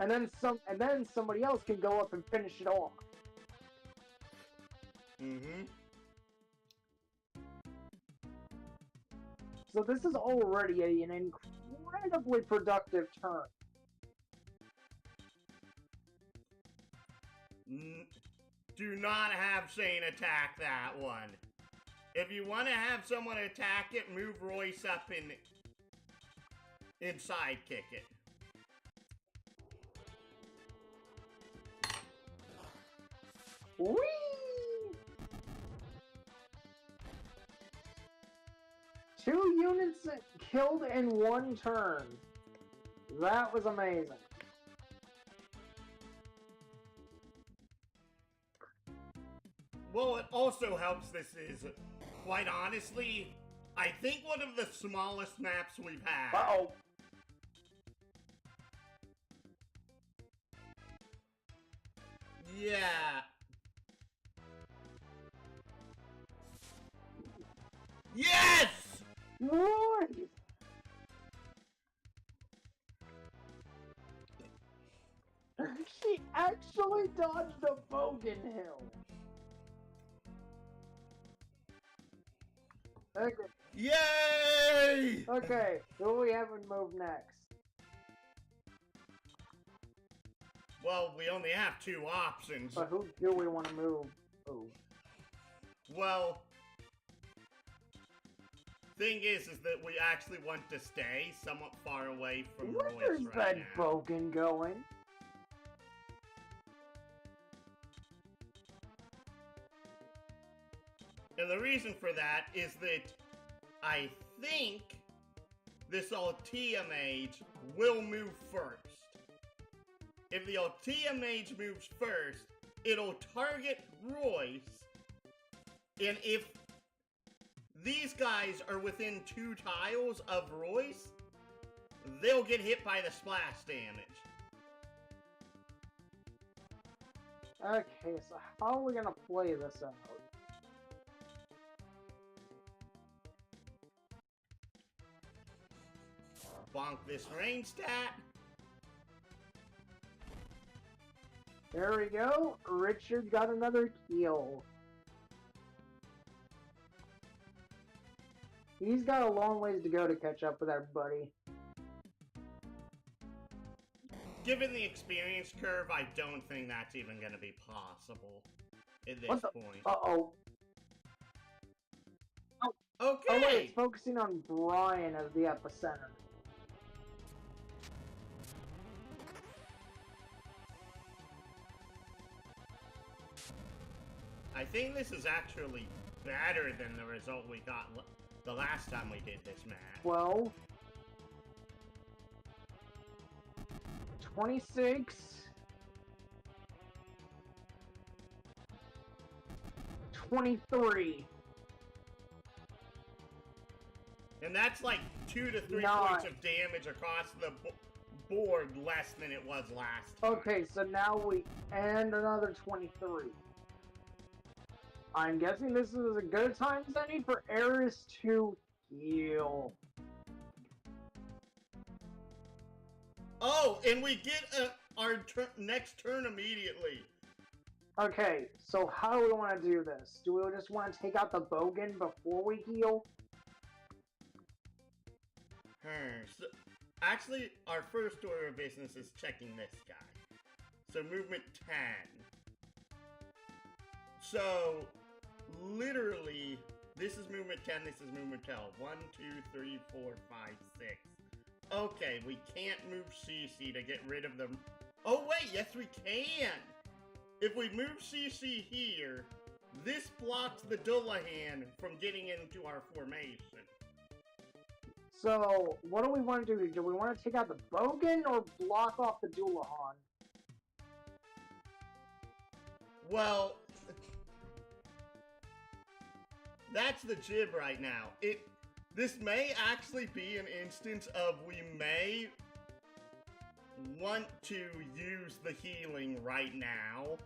And then somebody else can go up and finish it off. Mm-hmm. So this is already an incredibly productive turn. Do not have Shane attack that one. If you want to have someone attack it, move Royce up and sidekick it. Whee! Two units killed in one turn. That was amazing. Well, it also helps this is, quite honestly, I think one of the smallest maps we've had. Uh-oh. Yeah. Yes! Royce! She actually dodged a Bogan Hill. Okay. Yay! Okay, who do we have in move next? Well, we only have two options. But who do we want to move? Oh. Well, thing is that we actually want to stay somewhat far away from Where's Royce right that now. Bogan going? And the reason for that is that I think this Altea Mage will move first. If the Altea Mage moves first, it'll target Royce, and if these guys are within 2 tiles of Royce, they'll get hit by the splash damage. Okay, so how are we gonna play this out? Bonk this range stat. There we go. Richard got another kill. He's got a long ways to go to catch up with everybody. Given the experience curve, I don't think that's even going to be possible at this point. Uh-oh. Okay! Oh wait, it's focusing on Brian as the epicenter. I think this is actually better than the result we got the last time we did this match. 12. 26. 23. And that's like 2 to 3 Nine. points of damage across the board less than it was last time. Okay, so now and another 23. I'm guessing this is a good time, Zenny, for Eris to heal. Oh, and we get our next turn immediately. Okay, so how do we want to do this? Do we just want to take out the Bogan before we heal? So, actually, our first order of business is checking this guy. So movement 10. So, literally, this is movement 10, this is movement 12. 1, 2, 3, 4, 5, 6. Okay, we can't move CC to get rid of them. Oh wait, yes we can! If we move CC here, this blocks the Dullahan from getting into our formation. So, what do we want to do? Do we want to take out the Bogan or block off the Dullahan? Well, that's the jib right now. This may actually be an instance of we may want to use the healing right now.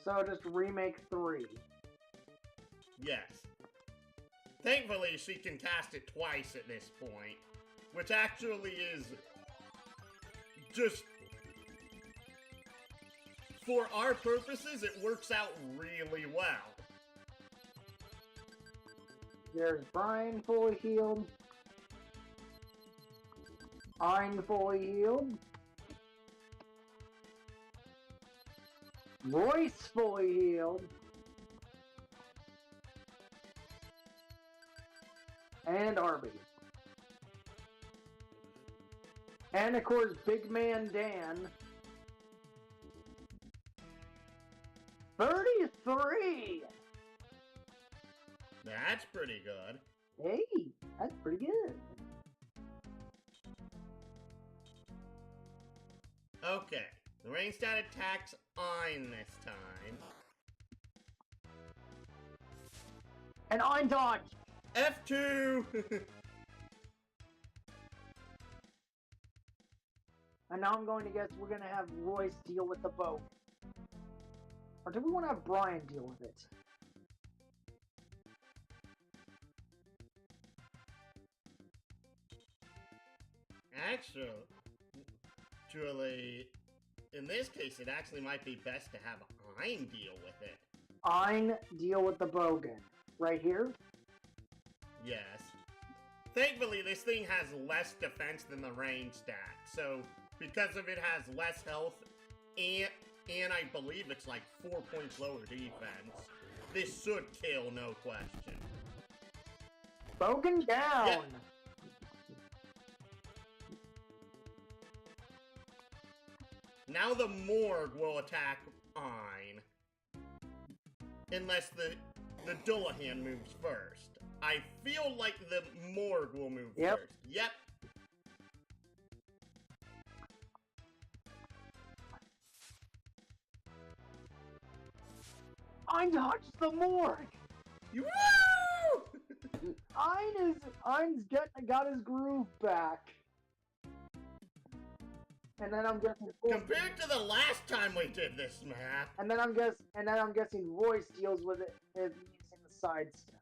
So just remake 3. Yes. Thankfully, she can cast it twice at this point, which actually is just, for our purposes, it works out really well. There's Brian fully healed. I'm fully healed. Royce fully healed. And Arby. And of course, Big Man Dan. 33! That's pretty good. Hey, that's pretty good. Okay, the rain stat attacks Ein this time. And I'm dodged! F2! And now I'm going to guess we're going to have Royce deal with the boat. Or do we want to have Brian deal with it? Actually, in this case, it actually might be best to have Ein deal with it. Ein deal with the bogan. Right here? Yes. Thankfully, this thing has less defense than the range stat, so because of it has less health, and I believe it's like 4 points lower defense, this should kill, no question. Bogan down! Yep. Now the Morgue will attack Ein. Unless the Dullahan moves first. I feel like the Morgue will move first. Yep. Ein dodged the Morgue! Woo! Ein's got his groove back. And then I'm guessing compared to the last time we did this map. And then I'm guessing Royce deals with it using the side step.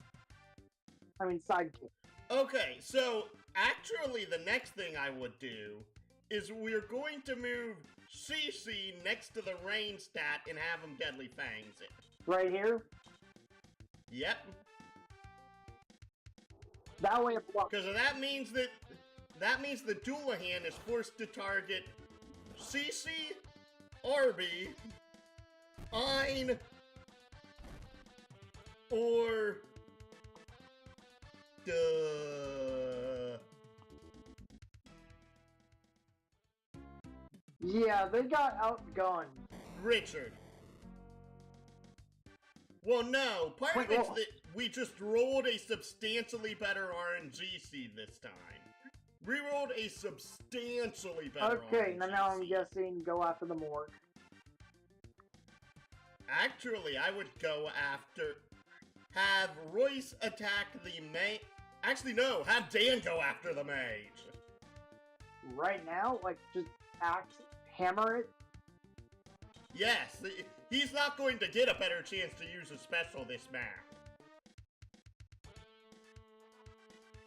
I mean sidekick. Okay, so actually the next thing I would do is we're going to move CC next to the range stat and have him Deadly Fangs it. Right here? Yep. That way it blocks. Because that means the Dullahan is forced to target CC, Arby, Ein, or yeah, they got outgunned. Richard. Well, no. Part of it's that we just rolled a substantially better RNG seed this time. We rolled a substantially better Okay, RNG now I'm seed. guessing go after the Morgue. Actually, I would go after... Have Royce attack the mage... Actually, no. Have Dan go after the mage. Right now? Like, just hammer it? Yes. He's not going to get a better chance to use a special this map.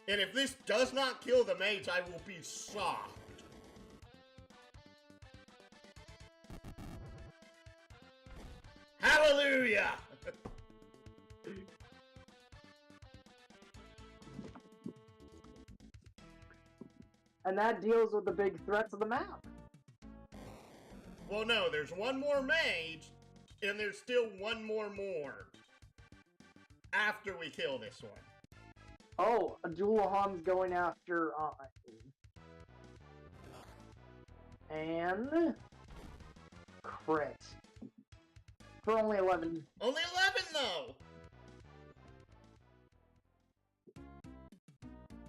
And if this does not kill the mage, I will be shocked. Hallelujah! And that deals with the big threats of the map. Well, no, there's one more mage, and there's still one more Morgue. After we kill this one. Oh, Dullahan's going after and crit. For only 11. Only 11, though!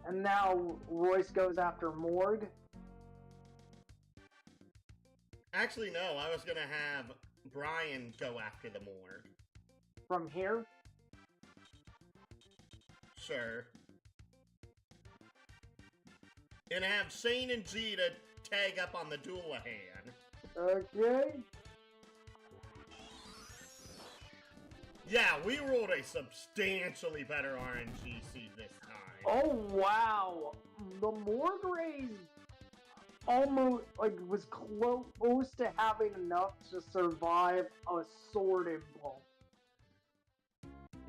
And now Royce goes after Morgue. Actually, no, I was gonna have Brian go after the Morgue. From here? Sure. And have Shane and Gita tag up on the Dullahan. Okay. Yeah, we rolled a substantially better RNG seed this time. Oh, wow. The Morgue raise almost, was close to having enough to survive a sword impulse.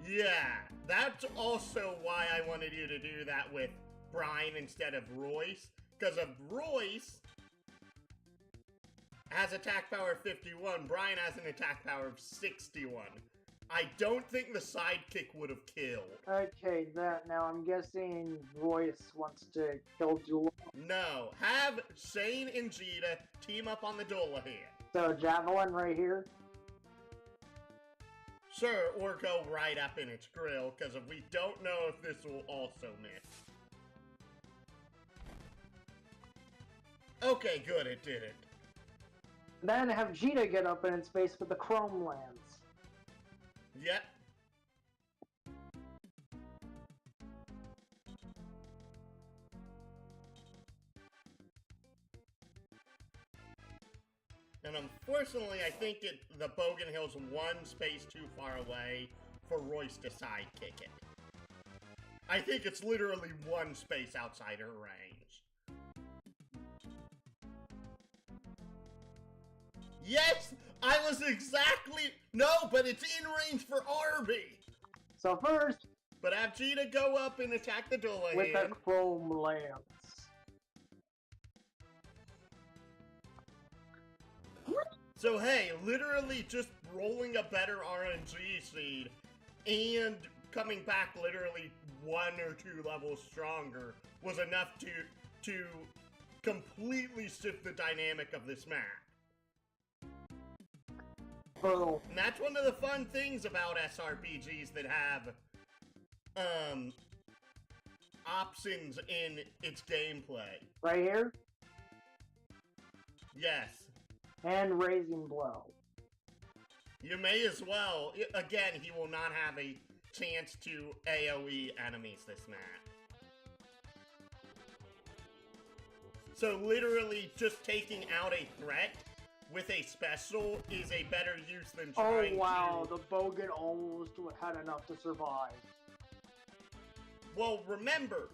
Yeah, that's also why I wanted you to do that with Brian instead of Royce. Because of Royce has attack power 51, Brian has an attack power of 61. I don't think the sidekick would have killed. Okay, now I'm guessing Royce wants to kill Dullahan. No, have Shane and Gita team up on the Dullahan. So, Javelin right here? Sure, or go right up in its grill, because we don't know if this will also miss. Okay, good, it didn't. Then have Jita get up in its face with the Chrome Lands. Yep. And unfortunately, I think the Bogan Hill's one space too far away for Royce to sidekick it. I think it's literally one space outside her range. Yes, I was exactly... No, but it's in range for Arby. So first, But have Gina go up and attack the Dullahan. with the chrome lance. So hey, literally just rolling a better RNG seed and coming back literally 1 or 2 levels stronger was enough to completely shift the dynamic of this map. Boom. And that's one of the fun things about SRPGs that have options in its gameplay. Right here, Yes. and raising blow. You may as well. Again, he will not have a chance to AoE enemies this map. So literally just taking out a threat with a special is a better use than trying Oh wow, to... the bogan almost had enough to survive. Well, remember,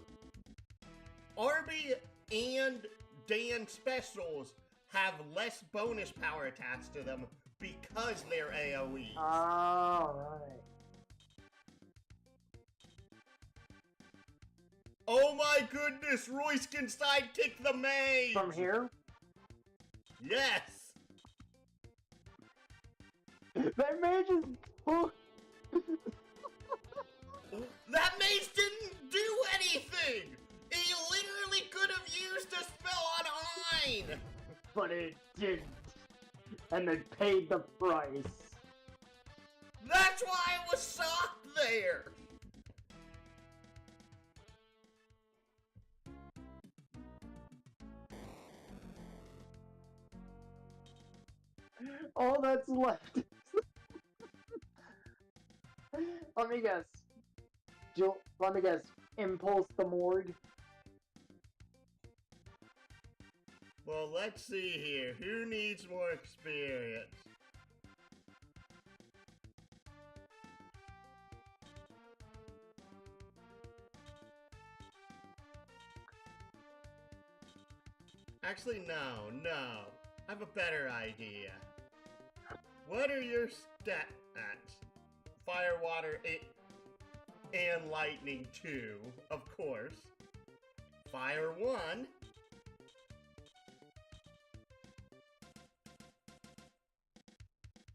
Arby and Dan specials have less bonus power attached to them because they're AoE. Alright. Oh my goodness, Royce can sidekick the mage! From here? Yes! That mage is... That mage didn't do anything! He literally could have used a spell on Ein! But it didn't. And they paid the price. That's why I was shocked there! All that's left. Let me guess. Let me guess. Impulse the morgue. Well, let's see here. Who needs more experience? Actually, no. I have a better idea. What are your stats? Fire, water, and lightning 2, of course. Fire 1.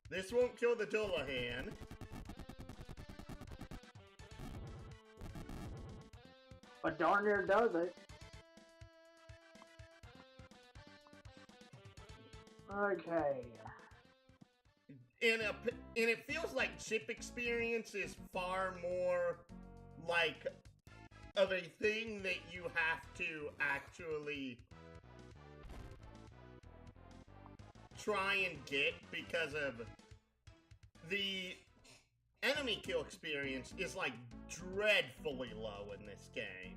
This won't kill the Dullahan. But darn near does it. Okay. And it feels like chip experience is far more like of a thing that you have to actually try and get because of the enemy kill experience is like dreadfully low in this game.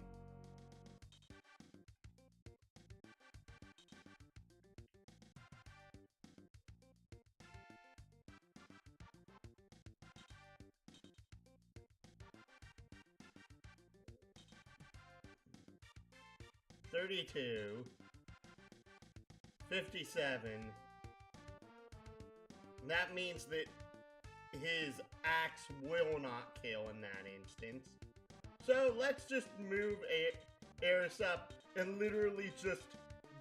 $32, $57. That means that his axe will not kill in that instance. So let's just move Eris up and literally just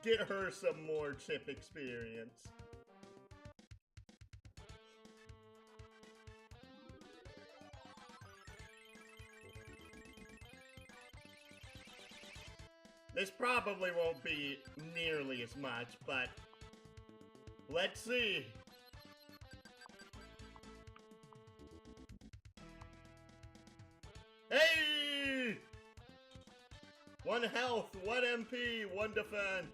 get her some more chip experience. This probably won't be nearly as much, but let's see. Hey! 1 health, 1 MP, 1 defense.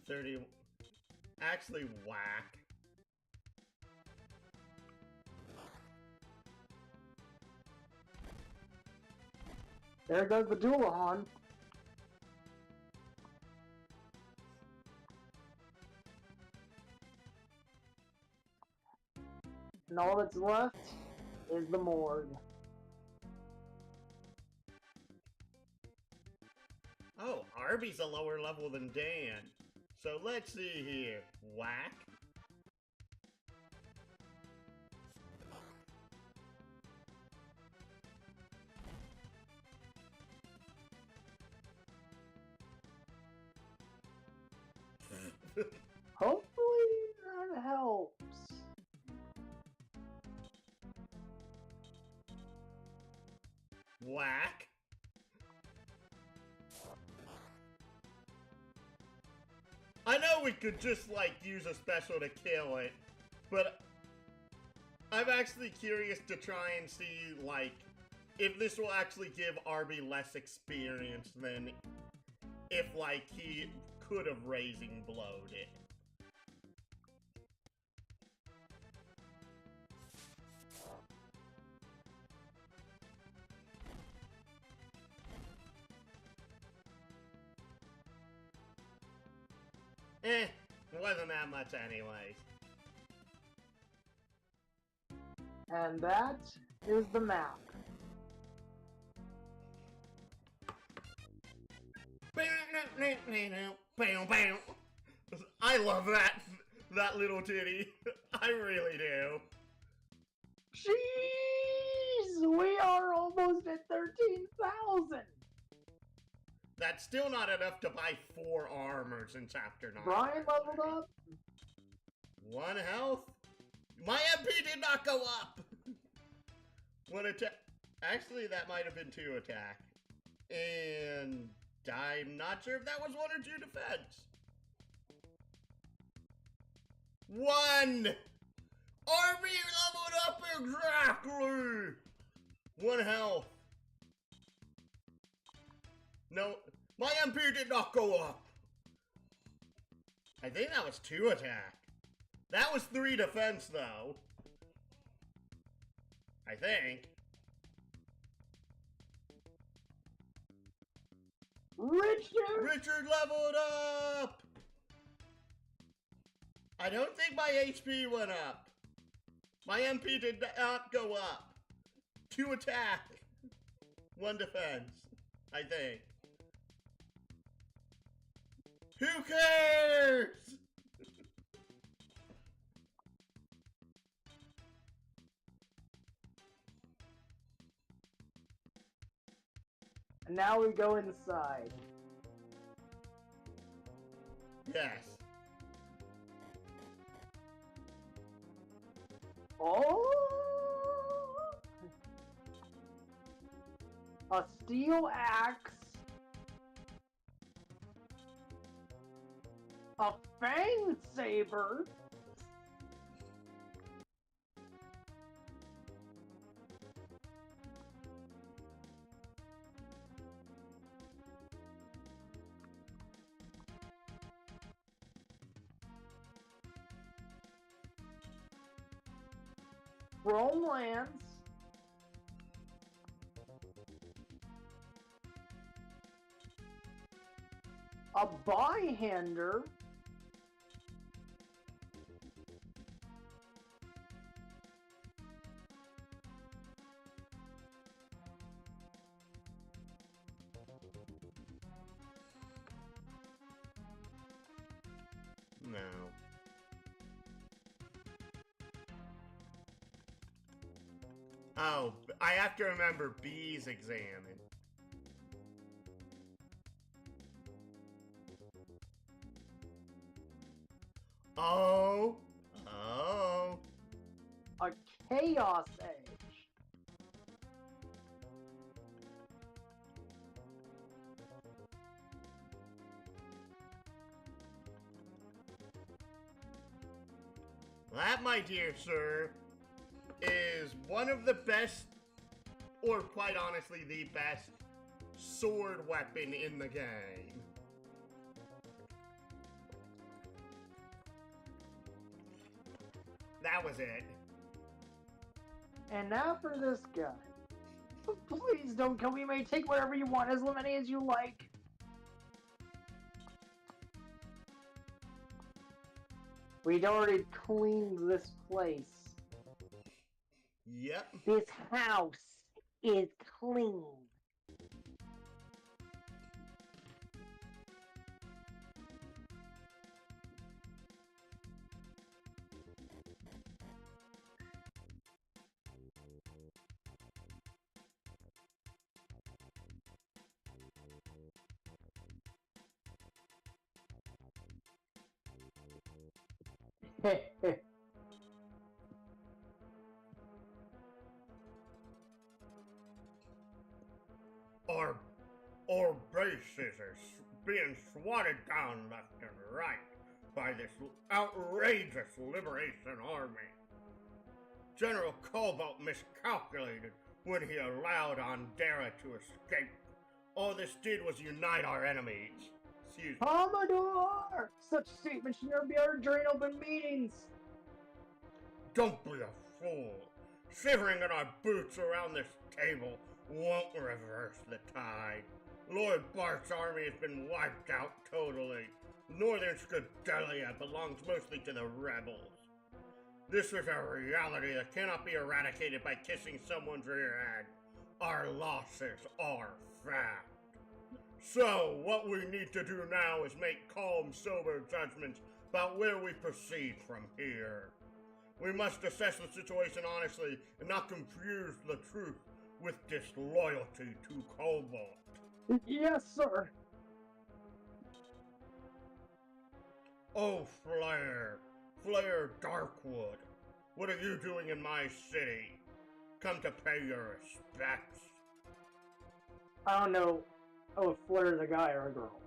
$30. Actually, whack. There goes the Dullahan. And all that's left is the morgue. Arby's a lower level than Dan. So let's see here. Whack. Hopefully that helps. Whack. I know we could just, like, use a special to kill it, but I'm actually curious to try and see, like, if this will actually give Arby less experience than if, like, he could have raising blowed it. It wasn't that much anyways. And that is the map. I love that little titty. I really do. Jeez, we are almost at 13,000. That's still not enough to buy 4 armors in Chapter 9. Brian leveled up. 1 health. My MP did not go up. 1 attack. Actually, that might have been 2 attack. And I'm not sure if that was 1 or 2 defense. 1! Army leveled up exactly! 1 health. No, my MP did not go up. I think that was 2 attack. That was 3 defense, though. I think. Richard leveled up! I don't think my HP went up. My MP did not go up. 2 attack. 1 defense. I think. Who cares? And now we go inside. Yes. Oh! A steel axe. A fang saber. Rome lands. A byhander. No. Oh, I have to remember B's examine. Oh. Oh. A chaos edge. That, my dear sir, is one of the best, or quite honestly, the best sword weapon in the game. That was it. And now for this guy. Please don't kill me. You may take whatever you want, as many as you like. We'd already cleaned this place. Yep. This house is clean. Our bases are being swatted down left and right by this outrageous liberation army. General Cobalt miscalculated when he allowed Andera to escape. All this did was unite our enemies. Excuse me. Commodore! Such statements should never be uttered during open meetings. Don't be a fool. Shivering in our boots around this table won't reverse the tide. Lord Bart's army has been wiped out totally. Northern Scudelia belongs mostly to the rebels. This is a reality that cannot be eradicated by kissing someone's rear end. Our losses are fact. So, what we need to do now is make calm, sober judgments about where we proceed from here. We must assess the situation honestly and not confuse the truth with disloyalty to Cobalt. Yes, sir. Oh, Flare Darkwood, what are you doing in my city? Come to pay your respects. I don't know. Oh, Flare's a guy or a girl.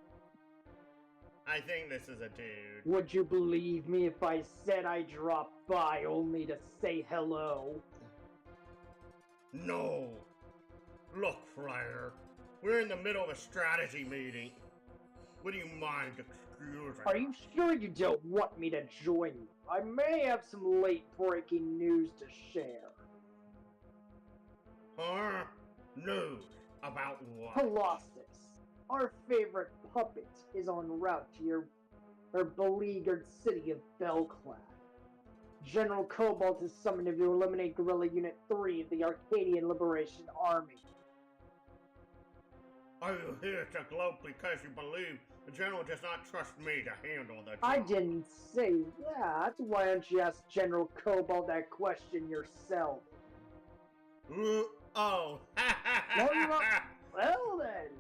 I think this is a dude. Would you believe me if I said I dropped by only to say hello? No. Look, Flare, we're in the middle of a strategy meeting. Would you mind excusing? Are you sure you don't want me to join you? I may have some late-breaking news to share. Huh? News? About what? Colossus, our favorite puppet, is en route to your beleaguered city of Bellclade. General Cobalt is summoned to eliminate Guerrilla Unit 3 of the Arcadian Liberation Army. Are you here to gloat because you believe the general does not trust me to handle the job? I didn't say that. Why don't you ask General Cobalt that question yourself? Oh. Well then.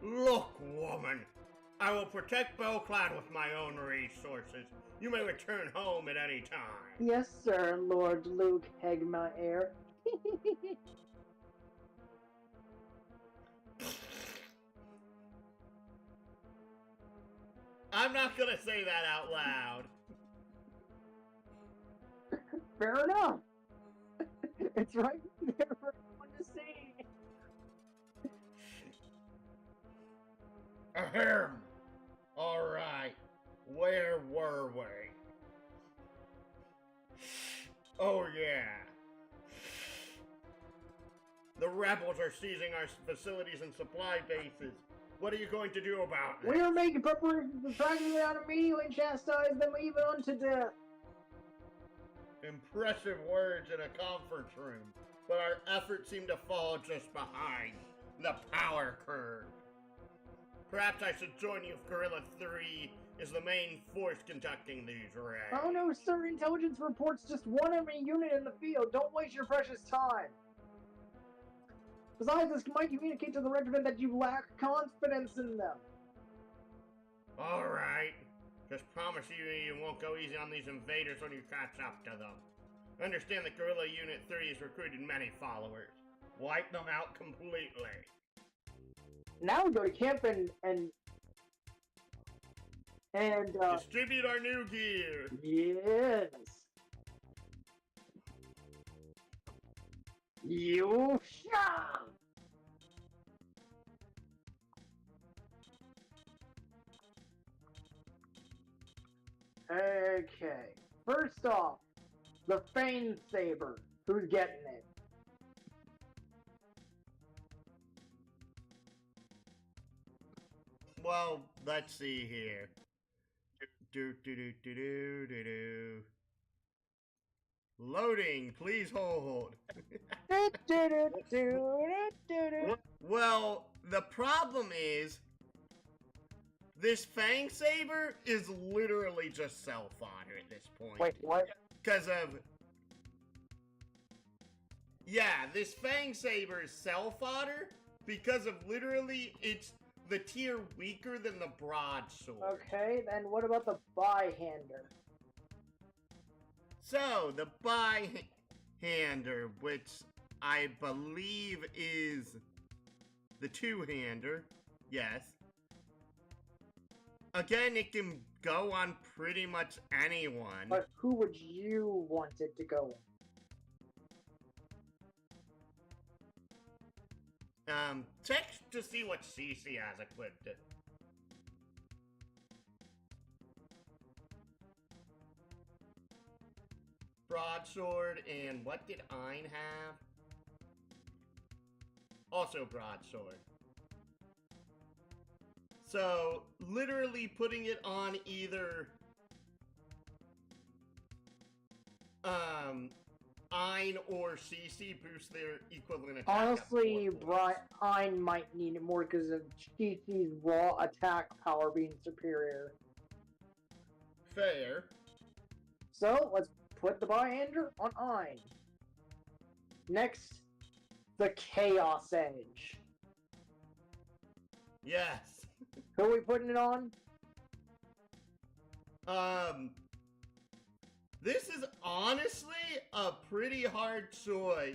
Look, woman. I will protect Bellclade with my own resources. You may return home at any time. Yes, sir, Lord Luke Hegmaer. I'm not gonna say that out loud. Fair enough. It's right there for everyone to see. Ahem. Alright. Where were we? Oh yeah. The rebels are seizing our facilities and supply bases. What are you going to do about it? We are making preparations for tracking them down immediately and chastise them even unto death. Impressive words in a conference room, but our efforts seem to fall just behind the power curve. Perhaps I should join you if Guerrilla 3 is the main force conducting these raids. Oh no, sir. Intelligence reports just one enemy unit in the field. Don't waste your precious time. Besides, this might communicate to the regiment that you lack confidence in them. Alright. Just promise you won't go easy on these invaders when you catch up to them. Understand that Guerrilla Unit 3 has recruited many followers. Wipe them out completely. Now we go to camp and distribute our new gear. Yes. You shall. Okay. First off, the Fane Saber. Who's getting it? Well, let's see here. Loading, please hold. Well, the problem is, this Fang Saber is literally just self-fodder at this point. Wait, what? Because of... Yeah, this Fang Saber is self-fodder because of literally, it's the tier weaker than the broadsword. Okay, then what about the byhander? So, the byhander, which I believe is the two-hander, yes. Again, it can go on pretty much anyone. But who would you want it to go on? Check to see what CC has equipped it. Broadsword, and what did Ein have? Also broadsword. So, literally putting it on either Ein or CC boosts their equivalent attack. Honestly, Ein might need it more because of CC's raw attack power being superior. Fair. So, let's put the byhander on Ein. Next, the Chaos Edge. Yes. Who are we putting it on? This is honestly a pretty hard choice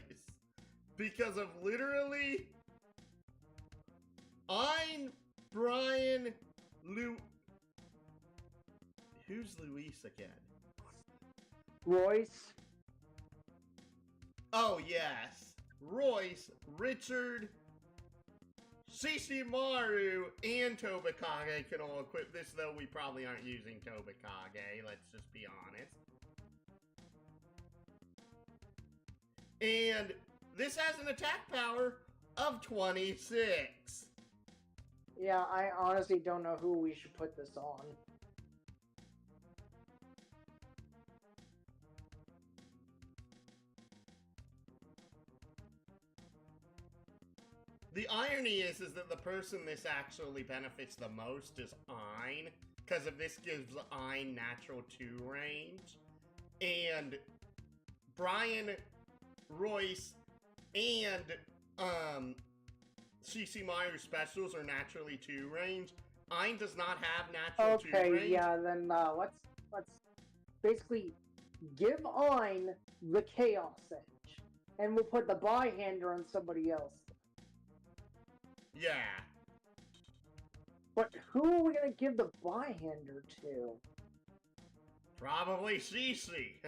because of literally Ein, Brian, who's Luis again? Royce. Oh yes, Royce, Richard, Shishimaru, and Tobikage can all equip this, though we probably aren't using Tobikage, let's just be honest. And this has an attack power of 26. Yeah, I honestly don't know who we should put this on. The irony is that the person this actually benefits the most is Ein, because of this gives Ein natural 2 range, and Brian, Royce, and Shishimaru specials are naturally 2 range. Ein does not have natural 2 range. Okay, yeah, then let's basically give Ein the Chaos Edge, and we'll put the byhander on somebody else. Yeah. But who are we gonna give the byhander to? Probably Shishi.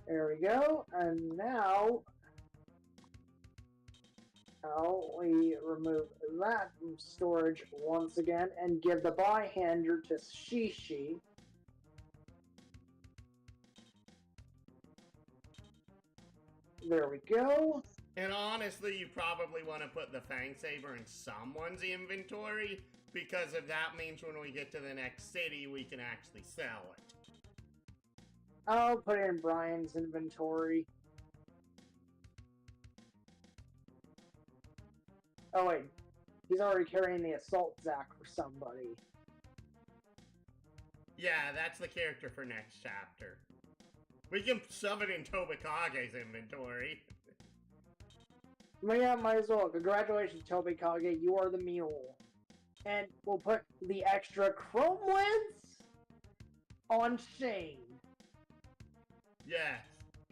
There we go, and now we remove that from storage once again and give the byhander to Shishi. There we go. And honestly, you probably want to put the Fang Saber in someone's inventory, because if that means when we get to the next city, we can actually sell it. I'll put it in Brian's inventory. Oh wait, he's already carrying the Assault Zac for somebody. Yeah, that's the character for next chapter. We can shove it in Tobikage's inventory. Yeah, might as well. Congratulations, Tobikage, you are the mule. And we'll put the extra chrome lens on Shane. Yes.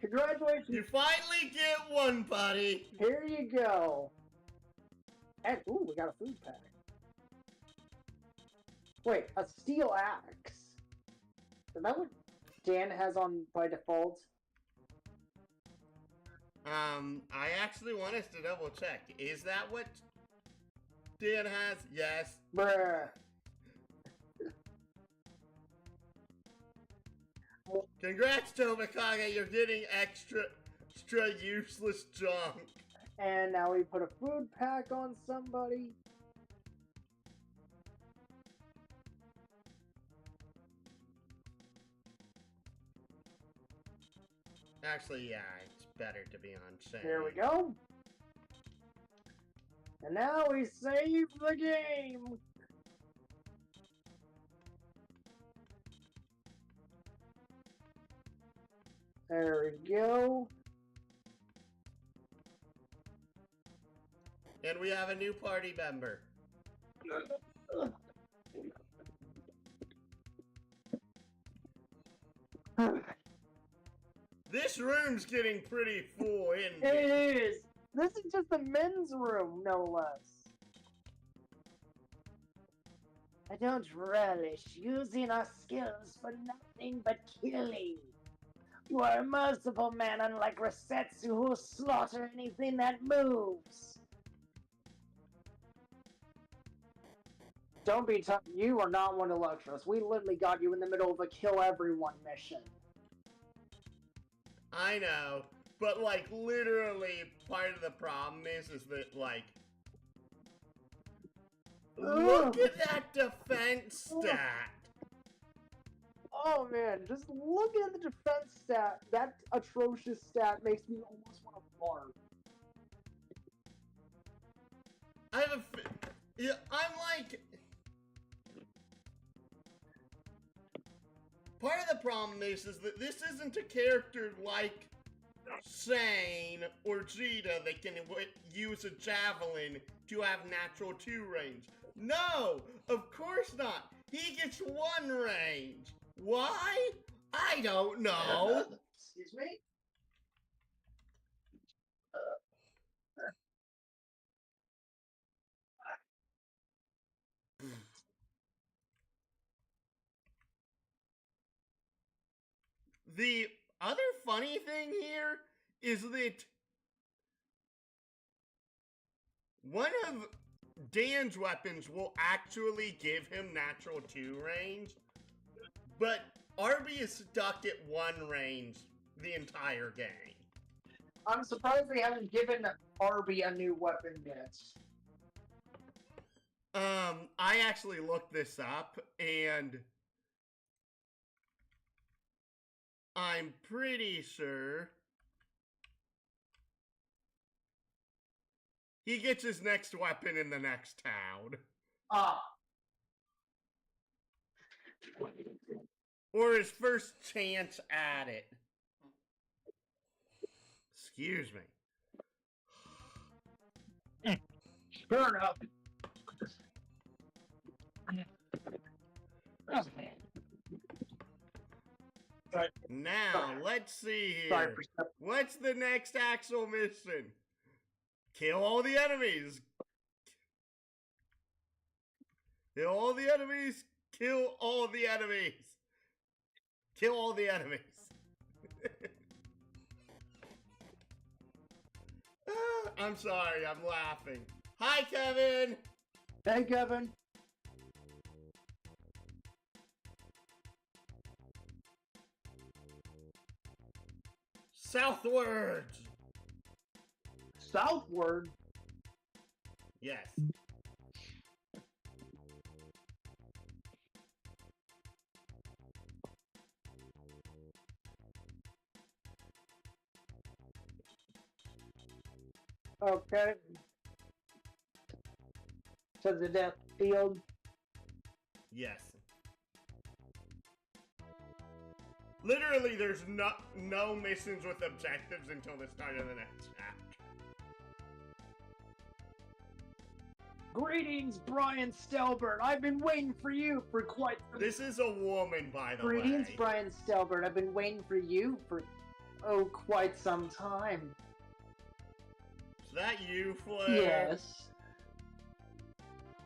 Congratulations. You finally get one, buddy. Here you go. And, ooh, we got a food pack. Wait, a steel axe. Is that what Dan has on by default? I actually want us to double check. Is that what Dan has? Yes. Bruh. Congrats, Tobikage, you're getting extra useless junk. And now we put a food pack on somebody. Actually, yeah, it's better to be on Shane. There we go. And now we save the game. There we go. And we have a new party member. This room's getting pretty full, isn't it? It is. This is just the men's room, no less. I don't relish using our skills for nothing but killing. You are a merciful man, unlike Rosetsu, who will slaughter anything that moves. Don't be tough. You are not one to lecture us. We literally got you in the middle of a kill everyone mission. I know, but like literally part of the problem is that like look at that defense stat. Oh man, just look at the defense stat. That atrocious stat makes me almost want to barf. I have yeah, I'm like part of the problem is that this isn't a character like Sane or Jita that can use a javelin to have natural 2 range. No, of course not. He gets 1 range. Why? I don't know. Excuse me? The other funny thing here is that one of Dan's weapons will actually give him natural 2 range, but Arby is stuck at 1 range the entire game. I'm surprised they haven't given Arby a new weapon yet. I actually looked this up, and I'm pretty sure he gets his next weapon in the next town. Ah. Or his first chance at it. Excuse me. Burn up. Now, let's see here. What's the next actual mission? Kill all the enemies. Kill all the enemies. Kill all the enemies. Kill all the enemies. I'm sorry, I'm laughing. Hi, Kevin. Hey, Kevin. Southward. Southward? Yes. Okay. To the death field? Yes. Literally, there's no missions with objectives until the start of the next chapter. Greetings, Brian Stelbert. I've been waiting for you for quite some time. This is a woman, by the way. Greetings, Brian Stelbert. I've been waiting for you for, quite some time. Is that you, Flair? Yes.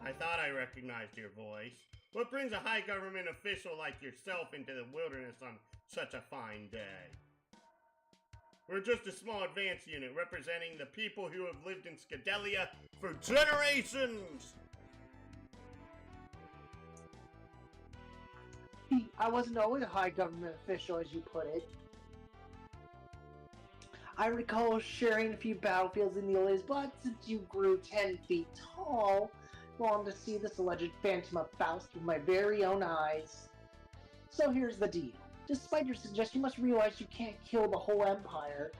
I thought I recognized your voice. What brings a high government official like yourself into the wilderness on such a fine day? We're just a small advance unit representing the people who have lived in Scadelia for generations! I wasn't always a high government official, as you put it. I recall sharing a few battlefields in the old days, but since you grew 10 feet tall, I wanted to see this alleged phantom of Faust with my very own eyes. So here's the deal. Despite your suggestion, you must realize you can't kill the whole empire.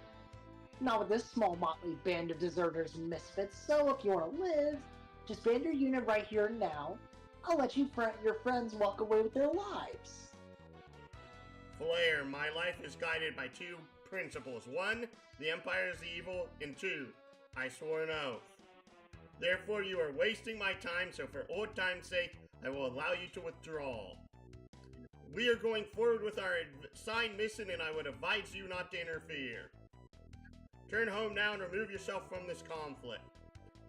Not with this small motley band of deserters and misfits, so if you want to live, just band your unit right here and now. I'll let your friends walk away with their lives. Flare, my life is guided by two principles. One, the Empire is evil, and two, I swore an oath. Therefore, you are wasting my time, so for old time's sake, I will allow you to withdraw. We are going forward with our assigned mission, and I would advise you not to interfere. Turn home now and remove yourself from this conflict.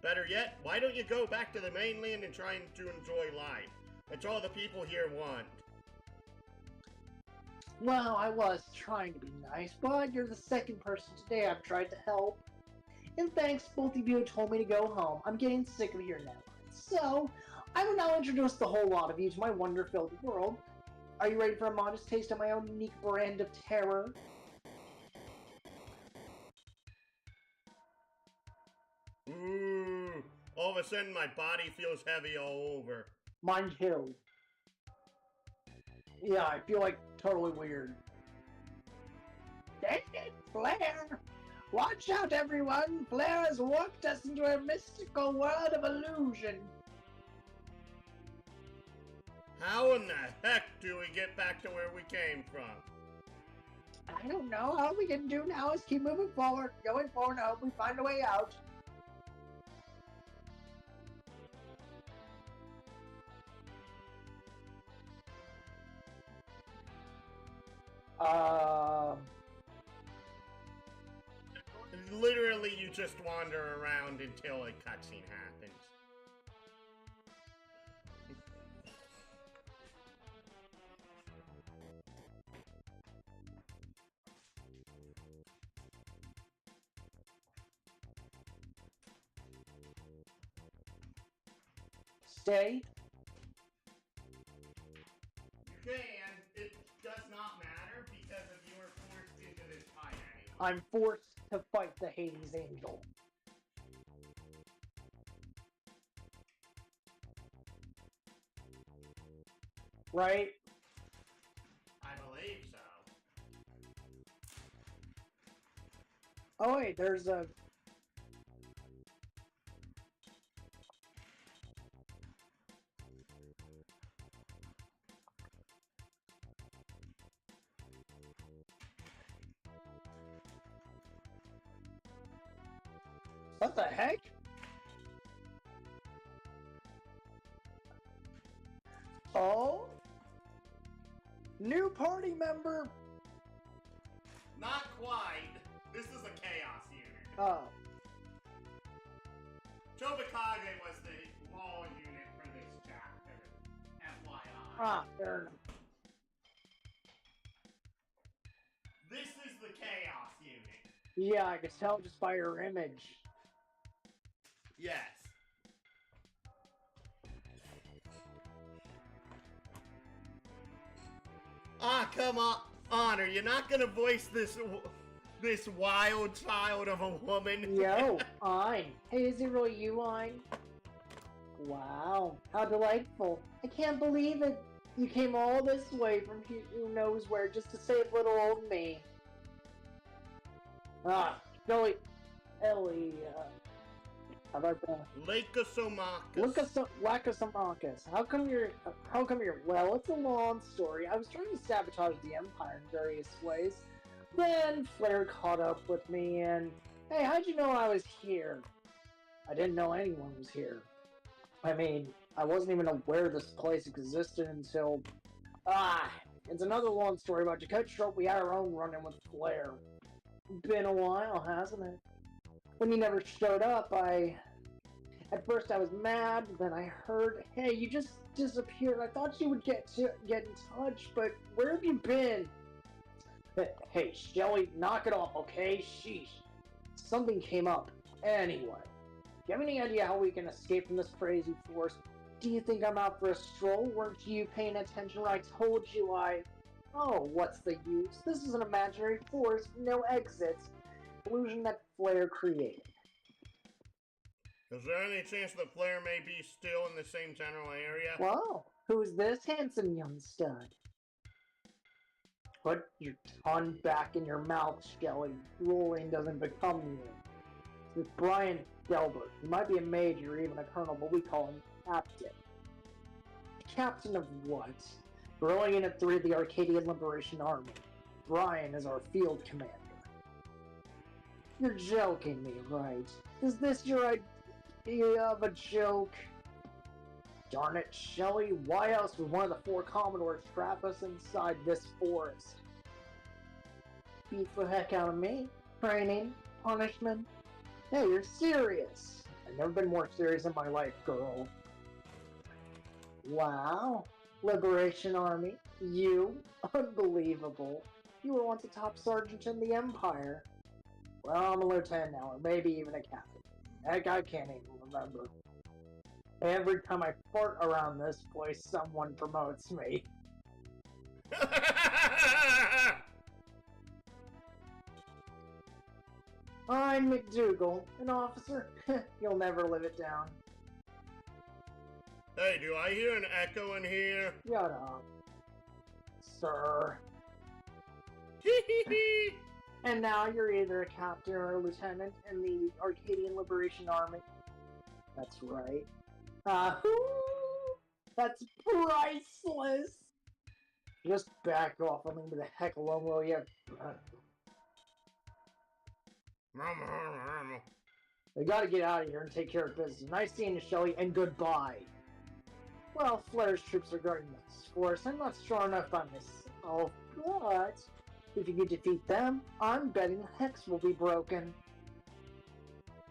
Better yet, why don't you go back to the mainland and try to enjoy life? That's all the people here want. Well, I was trying to be nice, but you're the second person today I've tried to help. And thanks, both of you told me to go home. I'm getting sick of your network. So, I will now introduce the whole lot of you to my wonder-filled world. Are you ready for a modest taste of my own unique brand of terror? Ooh, all of a sudden my body feels heavy all over. Mine too. Yeah, I feel like totally weird. Dang it, Flare! Watch out, everyone! Flare has warped us into a mystical world of illusion. How in the heck do we get back to where we came from? I don't know. All we can do now is keep moving forward, going forward, and hope we find a way out. Literally, you just wander around until a cutscene happens. Stay. You can. It does not matter because if you were forced into this fight anyway. I'm forced to fight the Hades Angel. Right? I believe so. Oh wait, there's a... What the heck? Oh? New party member! Not quite. This is a chaos unit. Oh. Tobakage was the law unit for this chapter. FYI. Ah, fair enough. This is the chaos unit. Yeah, I can tell just by her image. Yes. Ah, come on, Honor. You're not gonna voice this wild child of a woman. Yo, I'm. Hey, is it really you, I'm? Wow, how delightful. I can't believe it. You came all this way from who knows where just to save little old me. Ah, Ellie, how do I pronounce Lycosomachus. Lacosamachus. How come you're, well, it's a long story. I was trying to sabotage the Empire in various ways. Then Flare caught up with me and, hey, how'd you know I was here? I didn't know anyone was here. I mean, I wasn't even aware this place existed until, it's another long story, but to cut short, we had our own run-in with Flare. Been a while, hasn't it? When you never showed up, at first I was mad, then I heard, hey, you just disappeared. I thought you would get in touch, but where have you been? Hey, Shelly, knock it off, okay? Sheesh. Something came up. Anyway, do you have any idea how we can escape from this crazy force? Do you think I'm out for a stroll? Weren't you paying attention when I told you Oh, what's the use? This is an imaginary force, no exits. Illusion that Flare created. Is there any chance that Flare may be still in the same general area? Whoa, who's this handsome young stud? Put your tongue back in your mouth, Shelly. Ruling doesn't become you. It's Brian Delbert. He might be a major or even a colonel, but we call him Captain. Captain of what? Rolling in at 3 of the Arcadian Liberation Army. Brian is our field commander. You're joking me, right? Is this your idea of a joke? Darn it, Shelley, why else would one of the 4 Commodores trap us inside this forest? Beat the heck out of me? Training? Punishment? Hey, you're serious. I've never been more serious in my life, girl. Wow. Liberation Army. You? Unbelievable. You were once a top sergeant in the Empire. Well, I'm a lieutenant now, or maybe even a captain. Heck, I can't even remember. Every time I fart around this place, someone promotes me. I'm McDougal, an officer. You'll never live it down. Hey, do I hear an echo in here? Shut up, sir. And now you're either a captain or a lieutenant in the Arcadian Liberation Army. That's right. That's priceless! Just back off and leave me the heck alone, will you? We gotta get out of here and take care of business. Nice seeing you, Shelley, and goodbye. Well, Flair's troops are guarding this force. I'm not strong enough by myself, but if you can defeat them, I'm betting the hex will be broken.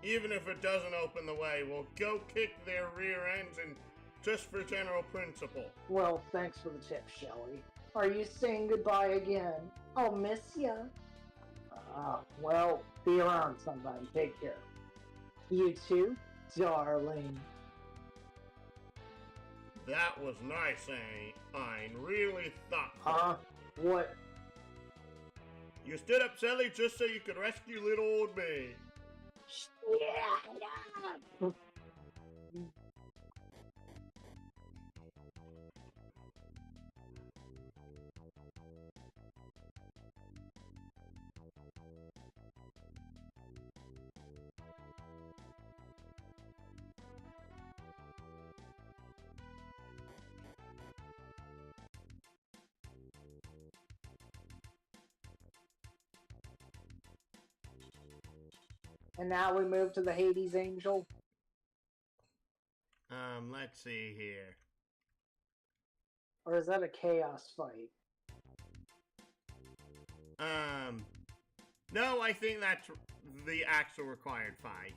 Even if it doesn't open the way, we'll go kick their rear ends and just for general principle. Well, thanks for the tip, Shelley. Are you saying goodbye again? I'll miss ya. Well, be around sometime. Take care. You too, darling. That was nice, Ein. Really thoughtful. Huh? What? You stood up, Sally, just so you could rescue little old me. Yeah. And now we move to the Hades Angel. Let's see here. Or is that a chaos fight? No, I think that's the actual required fight.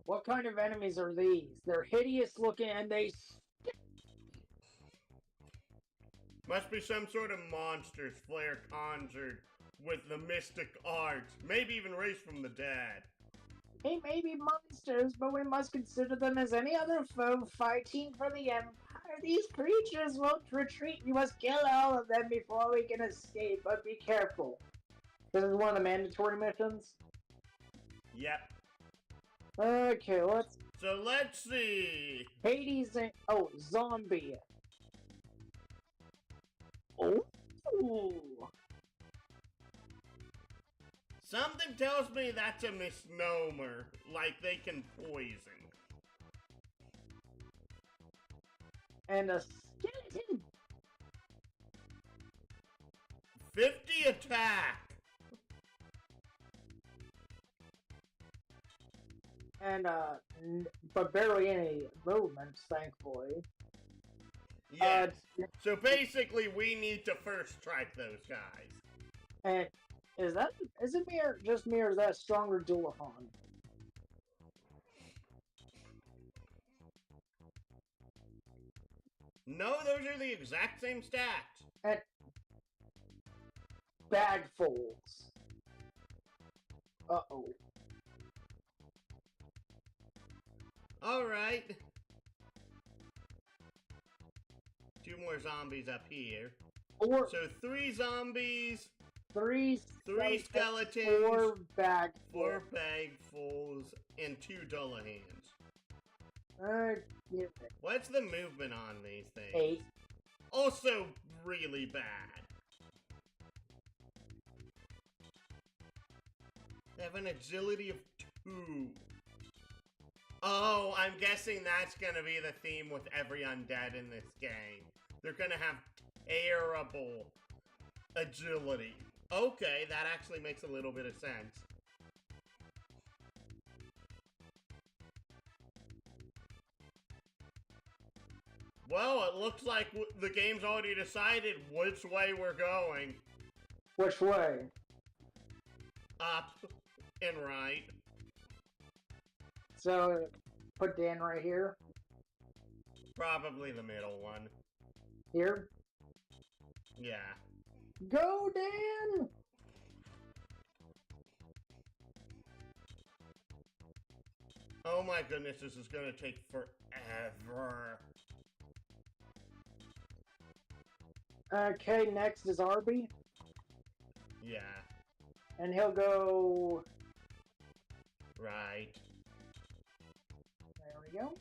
What kind of enemies are these? They're hideous looking and they... Must be some sort of monsters Flair conjured with the mystic arts. Maybe even raised from the dead. They may be monsters, but we must consider them as any other foe fighting for the Empire. These creatures won't retreat. We must kill all of them before we can escape, but be careful. This is one of the mandatory missions? Yep. Okay, let's see. Hades and... Oh, zombie. Oh. Something tells me that's a misnomer, like they can poison. And a skeleton. 50 attack. And but barely any movement, thankfully. Yes. So basically, we need to first strike those guys. And is it me or just me, or is that a stronger Dullahan? No, those are the exact same stats. And bagfuls. Uh-oh. Alright. 2 more zombies up here. So 3 zombies. 3 skeletons. 4 bagfuls. 4 bagfuls. And 2 Dullahans. Yeah. What's the movement on these things? 8. Also really bad. have an agility of 2. Oh, I'm guessing that's gonna be the theme with every undead in this game. They're gonna have terrible agility. Okay, that actually makes a little bit of sense. Well, it looks like the game's already decided which way we're going. Which way? Up and right. So, put Dan right here. Probably the middle one. Here? Yeah. Go, Dan! Oh my goodness, this is gonna take forever. Okay, next is Arby. Yeah. And he'll go... Right. There we go.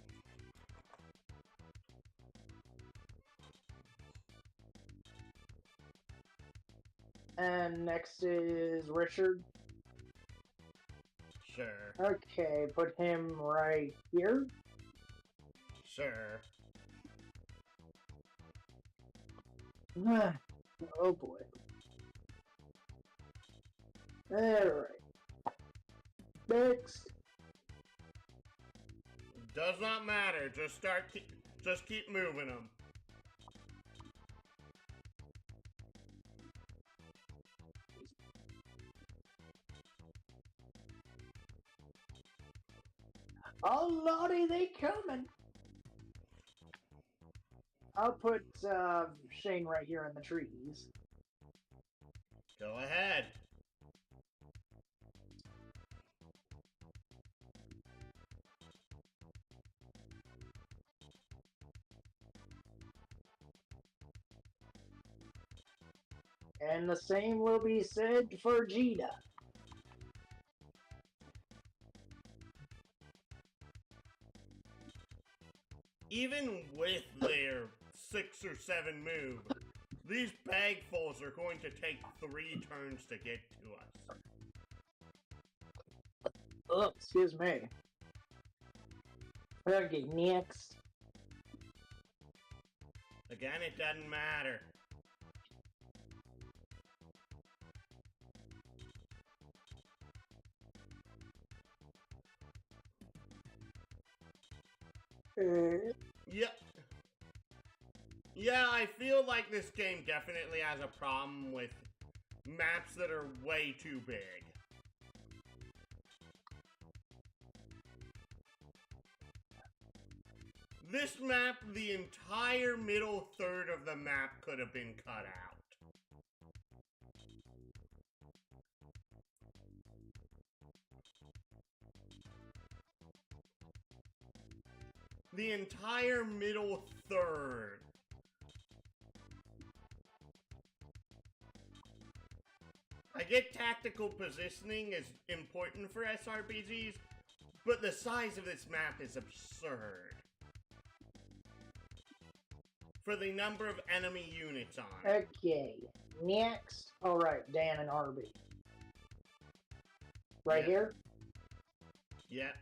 And next is Richard. Sure. Okay, put him right here. Sure. Oh boy. Alright. Next. Does not matter. Just keep moving them. Oh lordy, they coming. I'll put Shane right here in the trees. Go ahead. And the same will be said for Gina. Even with their 6 or 7 move, these bagfuls are going to take 3 turns to get to us. Oh, excuse me. Okay, next. Again, it doesn't matter. Yeah, I feel like this game definitely has a problem with maps that are way too big. This map, the entire middle third of the map could have been cut out. The entire middle third. I get tactical positioning is important for SRPGs, but the size of this map is absurd. For the number of enemy units on it. Okay, next. Alright, Dan and Arby. Right Yep. here? Yep.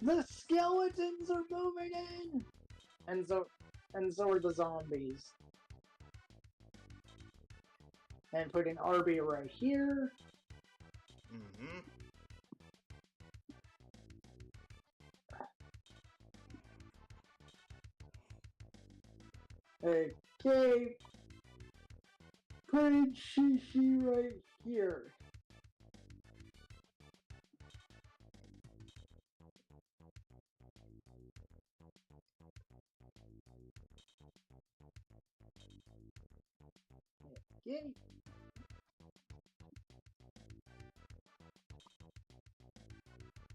The skeletons are moving in! And so are the zombies. And putting Arby right here. Mm-hmm. Okay. Putting Shishi right here. Okay.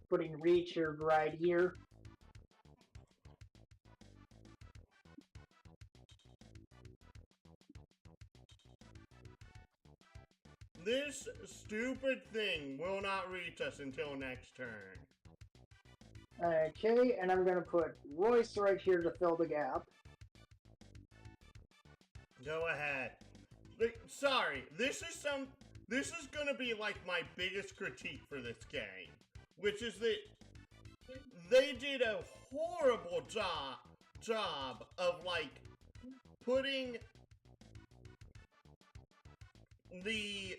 Putting Richard right here. This stupid thing will not reach us until next turn. Okay, and I'm gonna put Royce right here to fill the gap. Go ahead. Sorry, this is gonna be like my biggest critique for this game, which is that they did a horrible job of like putting the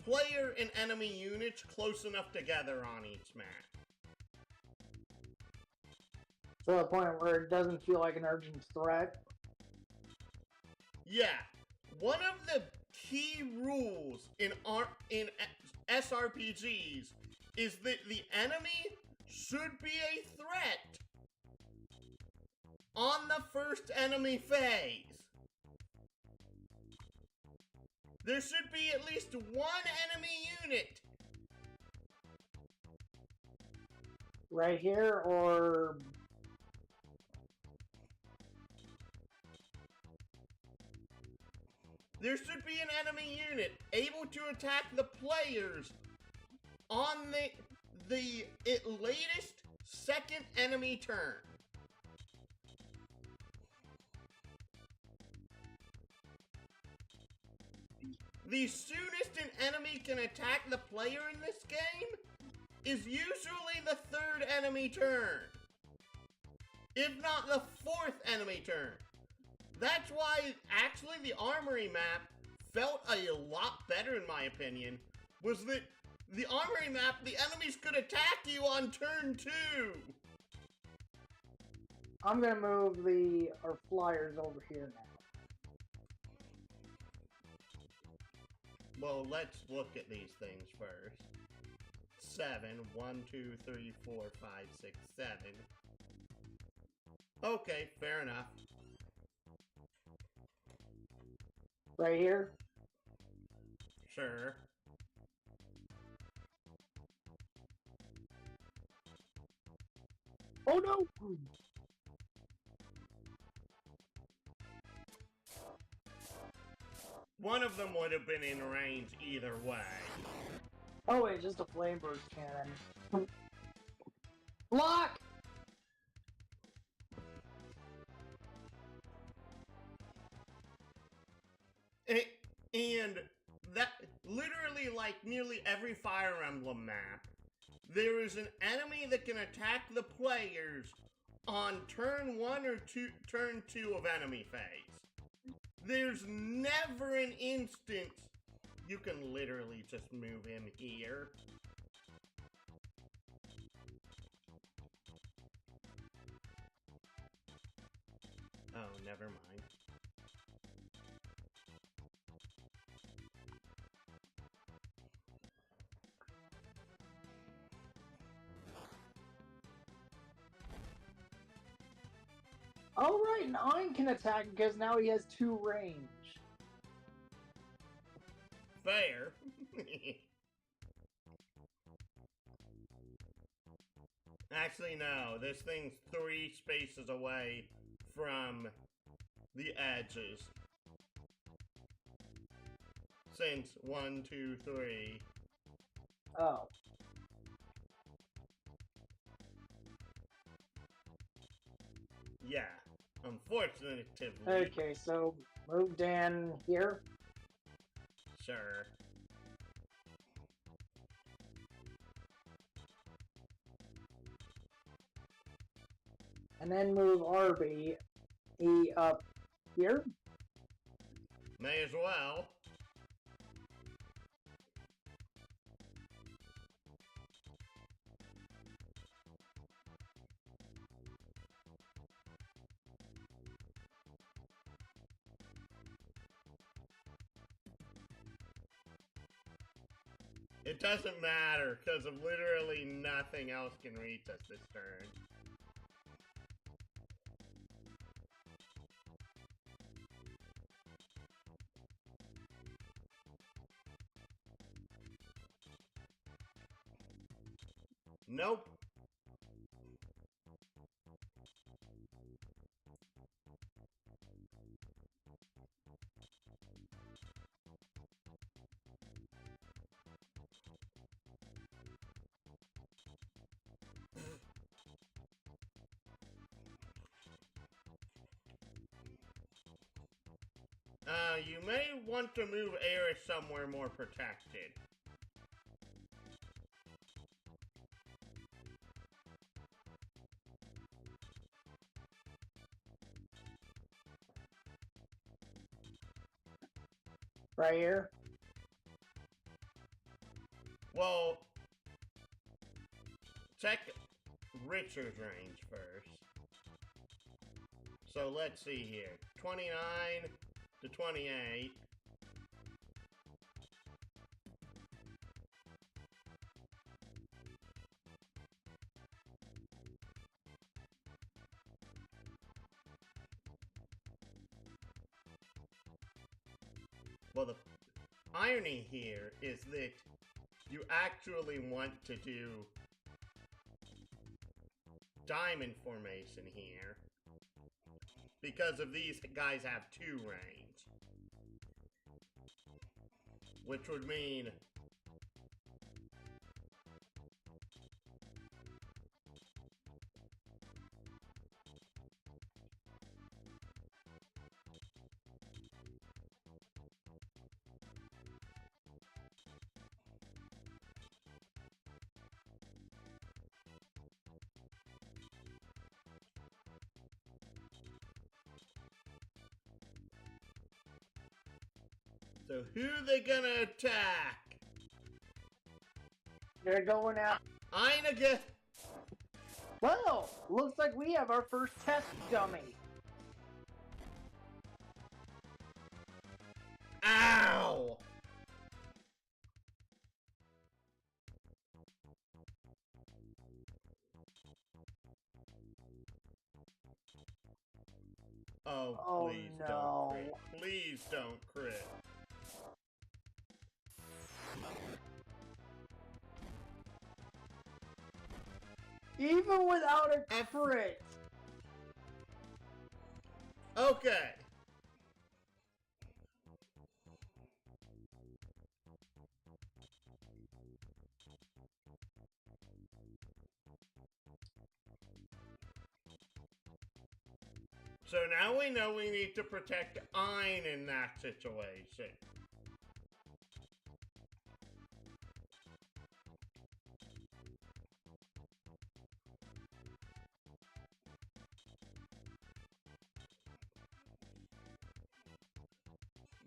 player and enemy units close enough together on each map. To the point where it doesn't feel like an urgent threat. Yeah, one of the key rules in SRPGs is that the enemy should be a threat on the first enemy phase. There should be at least one enemy unit. Right here, or... There should be an enemy unit able to attack the players on the latest second enemy turn. The soonest an enemy can attack the player in this game is usually the third enemy turn, if not the fourth enemy turn. That's why, actually, the armory map felt a lot better, in my opinion, was that the armory map, the enemies could attack you on turn 2. I'm gonna move our flyers over here now. Well, let's look at these things first. 7, 1, 2, 3, 4, 5, 6, 7. Okay, fair enough. Right here? Sure. Oh no! One of them would have been in range either way. Oh wait, just a flame burst cannon. Block! And that, literally, like nearly every Fire Emblem map, there is an enemy that can attack the players on turn 1 or turn 2 of enemy phase. There's never an instance you can literally just move him here. Oh, never mind. Oh right, Nine can attack because now he has 2 range. Fair. Actually, no. This thing's 3 spaces away from the edges. Since 1, 2, 3. Oh. Yeah. Unfortunately. Okay, so move Dan here. Sure. And then move RB up here. May as well. It doesn't matter, because of literally nothing else can reach us this turn. Nope. You may want to move Eris somewhere more protected. Right here? Well, check Richard's range first. So let's see here. 29 to 28. Well, the irony here is that you actually want to do diamond formation here because of these guys have 2 range, which would mean so who they gonna attack? They're going out. Einiga. Well, looks like we have our first test dummy. Ow! Oh, please no. don't crit. Please don't crit. Even without a crit. Okay. So now we know we need to protect Ein in that situation.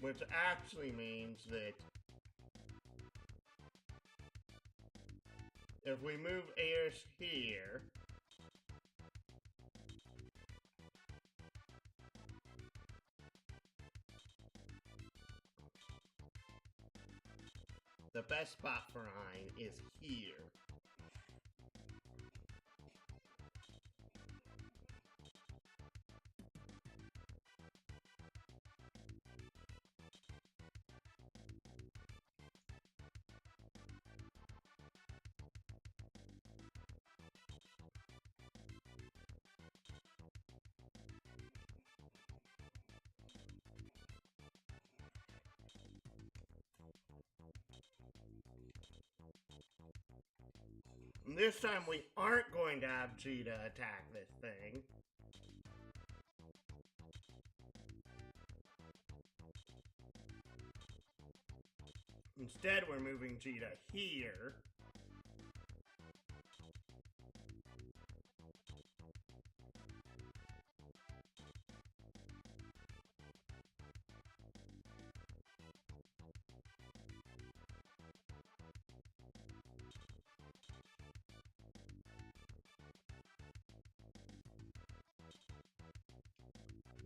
Which actually means that if we move Eris here, the best spot for Ein is here. And this time we aren't going to have Cheetah attack this thing. Instead, we're moving Cheetah here.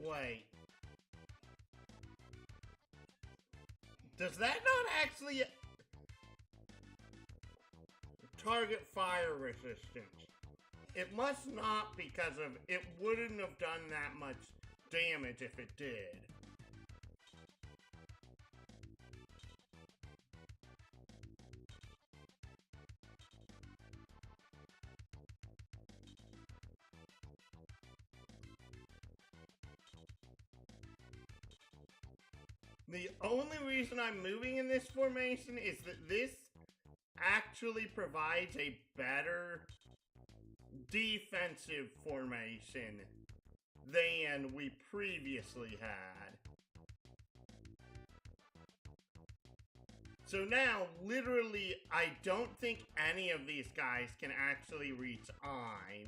Wait. Does that not actually target fire resistance? It must not, because of it wouldn't have done that much damage if it did. The only reason I'm moving in this formation is that this actually provides a better defensive formation than we previously had. So now, literally, I don't think any of these guys can actually reach Ein.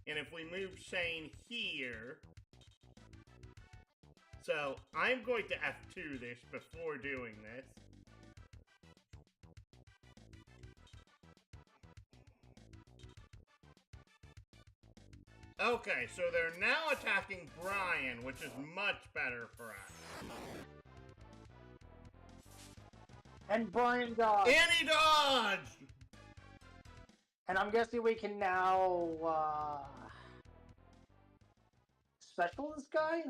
And if we move Shane here... So, I'm going to F2 this before doing this. Okay, so they're now attacking Brian, which is much better for us. And Brian dodged. And he dodged! And I'm guessing we can now, special this guy?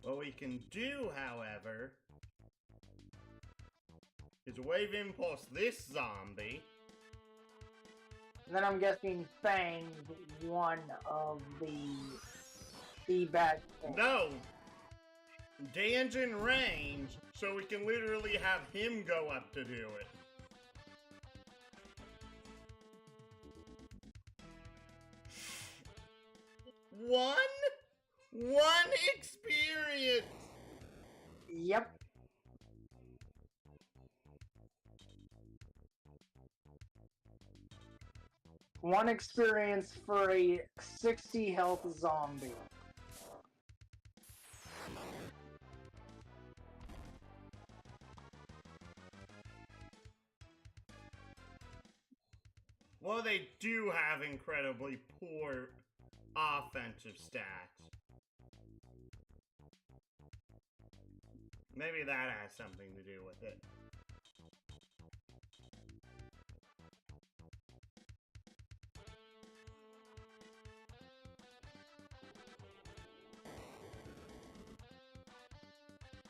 What we can do, however, is wave impulse this zombie. And then I'm guessing Fang one of the bad things. No! Dan's in range, so we can literally have him go up to do it. One experience! Yep. One experience for a 60 health zombie. Well, they do have incredibly poor offensive stats. Maybe that has something to do with it.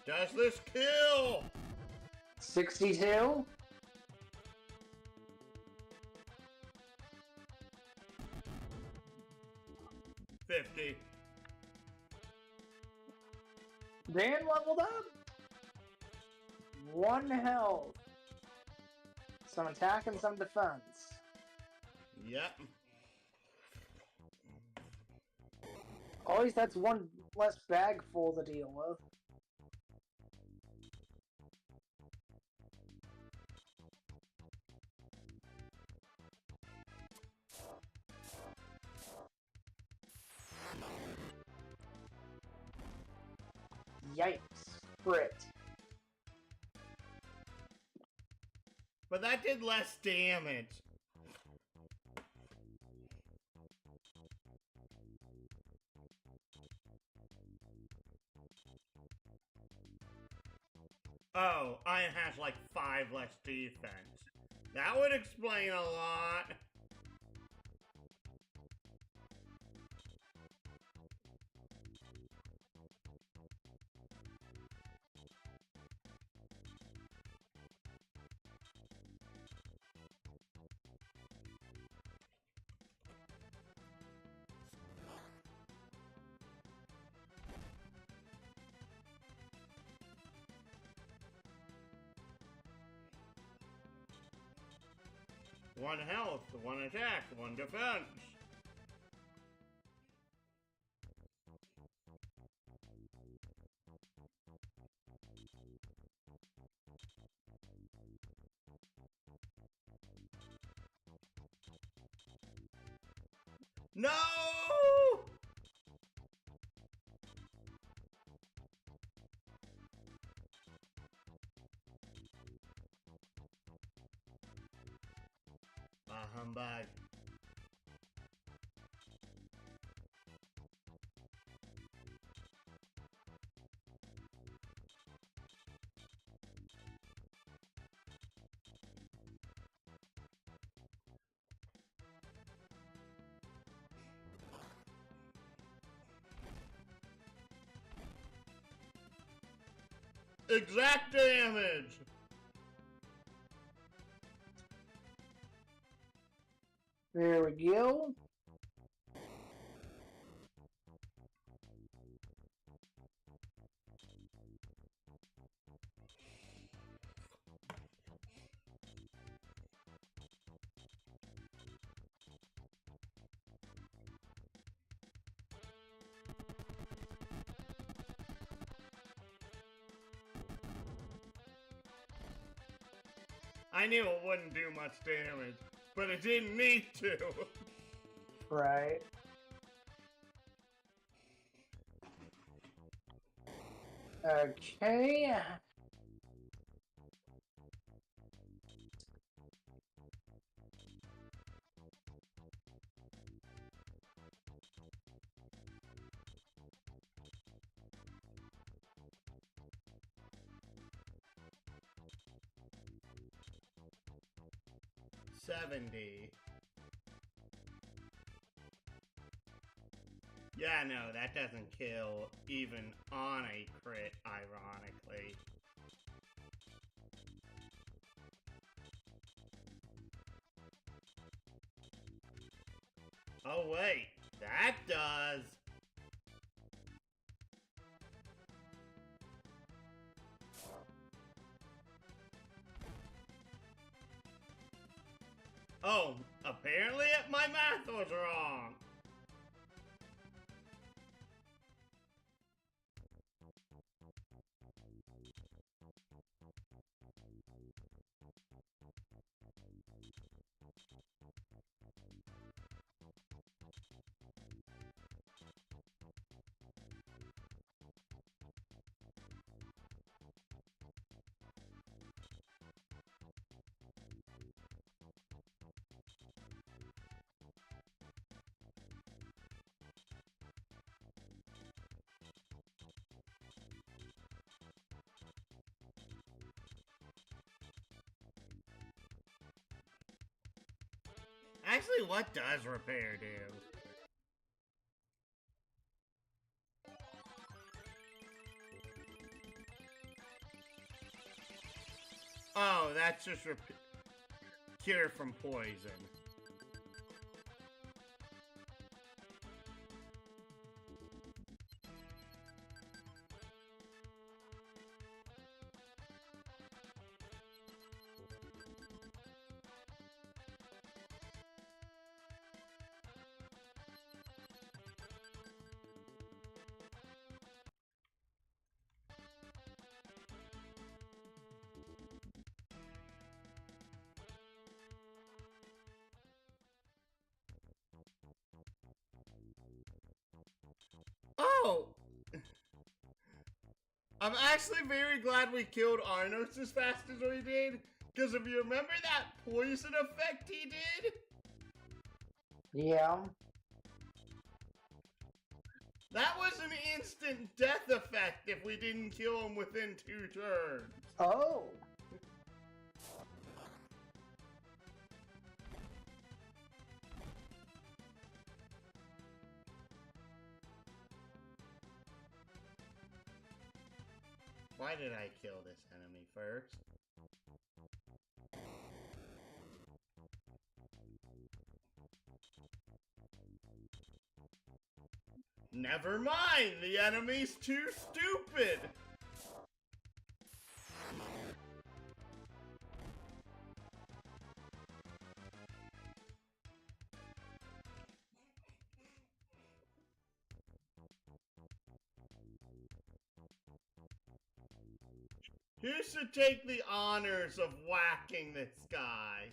Does this kill? 62? Dan leveled up. 1 health. Some attack and some defense. Yep. At least that's one less bag full to deal with. Yikes. Crit. But that did less damage. Oh, Iron has like 5 less defense. That would explain a lot. One health, 1 attack, 1 defense. No! Humbug. Exact damage! There we go. I knew it wouldn't do much damage, but it didn't need to. Right. Okay. $70. Yeah, no, that doesn't kill even on a crit, ironically. Oh wait, that does. Oh, apparently my math was wrong. Actually, what does repair do? Oh, that's just cure from poison. Oh! I'm actually very glad we killed Arnos as fast as we did, because if you remember that poison effect he did? Yeah. That was an instant death effect if we didn't kill him within 2 turns. Oh. Why did I kill this enemy first? Never mind, the enemy's too stupid! Who should take the honors of whacking this guy?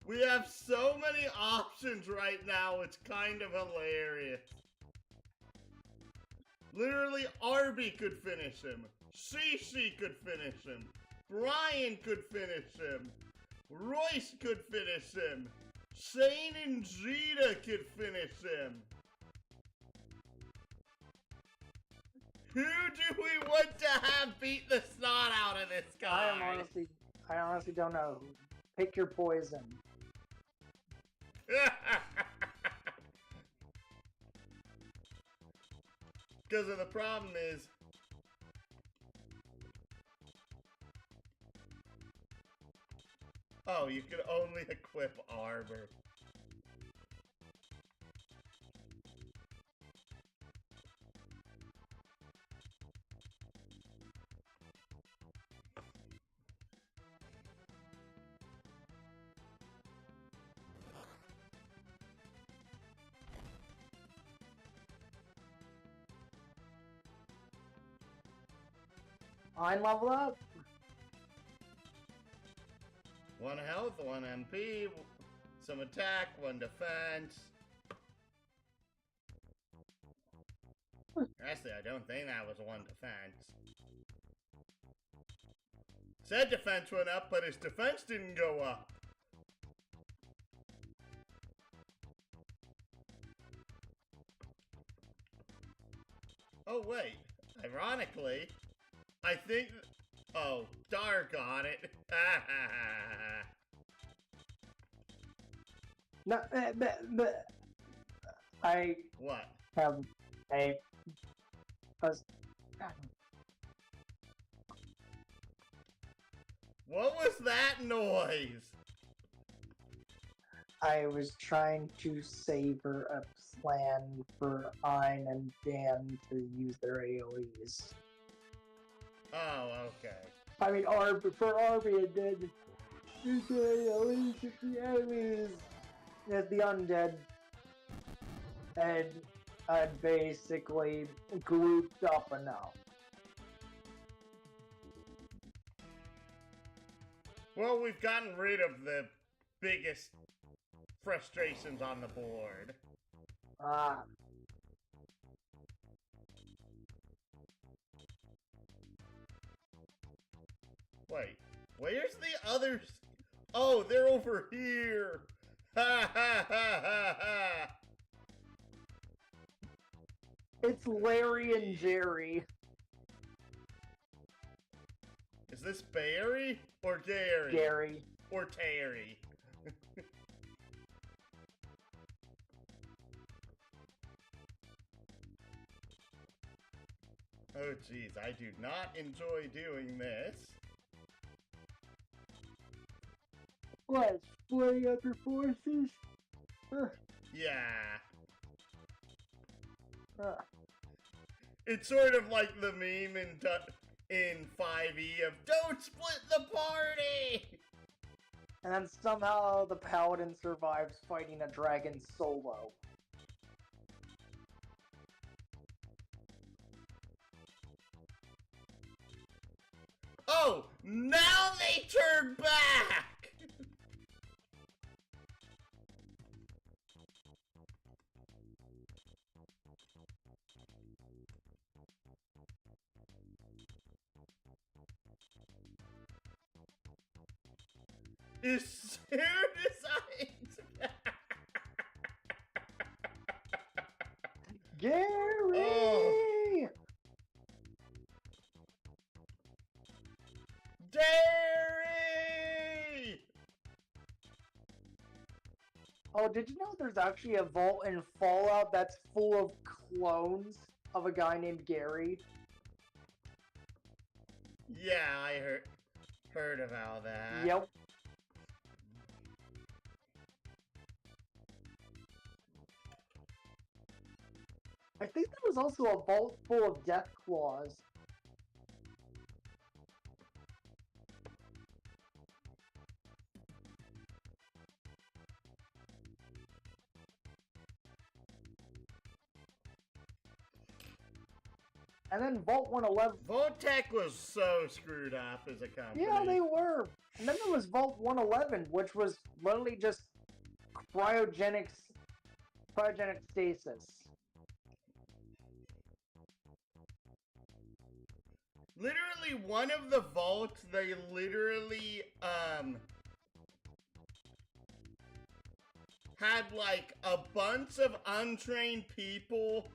We have so many options right now, it's kind of hilarious. Literally, Arby could finish him. Shishi could finish him. Brian could finish him. Royce could finish him. Shane and Gita could finish him. Who do we want to have beat the snot out of this guy? I honestly don't know. Pick your poison. Because of the problem is, Oh, you can only equip armor. I'm level up. 1 health, 1 MP, some attack, 1 defense. Actually, I don't think that was 1 defense. Said defense went up, but his defense didn't go up. Oh wait, ironically, I think... Oh, Dar got it. No, I What? have a... What was that noise? I was trying to savor a plan for Ein and Dan to use their AoEs. Oh, okay. I mean, for Arby and then use the AoEs if the enemies as the undead. And I basically grouped up enough. Well, we've gotten rid of the biggest frustrations on the board. Ah. Wait, where's the others? Oh, they're over here! Ha ha ha ha ha! It's Larry and Jerry. Is this Barry or Gary? Gary. Or Terry? Oh jeez, I do not enjoy doing this. What? Splitting up your forces? Yeah. Uh, It's sort of like the meme in 5e of "Don't split the party!" and then somehow the paladin survives fighting a dragon solo. Oh, now they turn back! As soon as I... Gary! Oh. Gary! Oh, did you know there's actually a vault in Fallout that's full of clones of a guy named Gary? Yeah, I heard about that. Yep. I think there was also a vault full of death claws. And then Vault 111. Voltec was so screwed up as a company. Yeah, they were. And then there was Vault 111, which was literally just cryogenic stasis. Literally, one of the vaults, they literally, had, like, a bunch of untrained people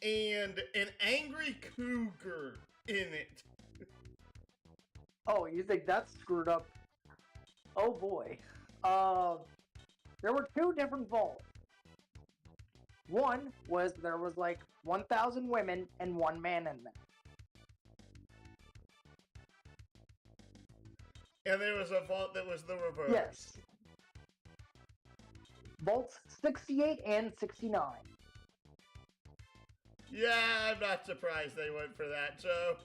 and an angry cougar in it. Oh, you think that's screwed up? Oh boy. There were two different vaults. One was there was like 1,000 women and one man in there. And there was a vault that was the reverse. Yes. Vaults 68 and 69. Yeah, I'm not surprised they went for that, so...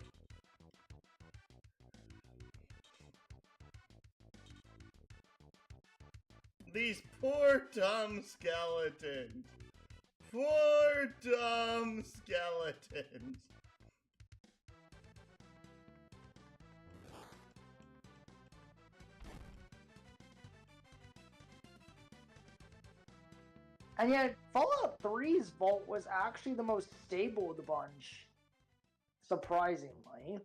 These poor dumb skeletons. Poor dumb skeletons. And yet, Fallout 3's vault was actually the most stable of the bunch. Surprisingly.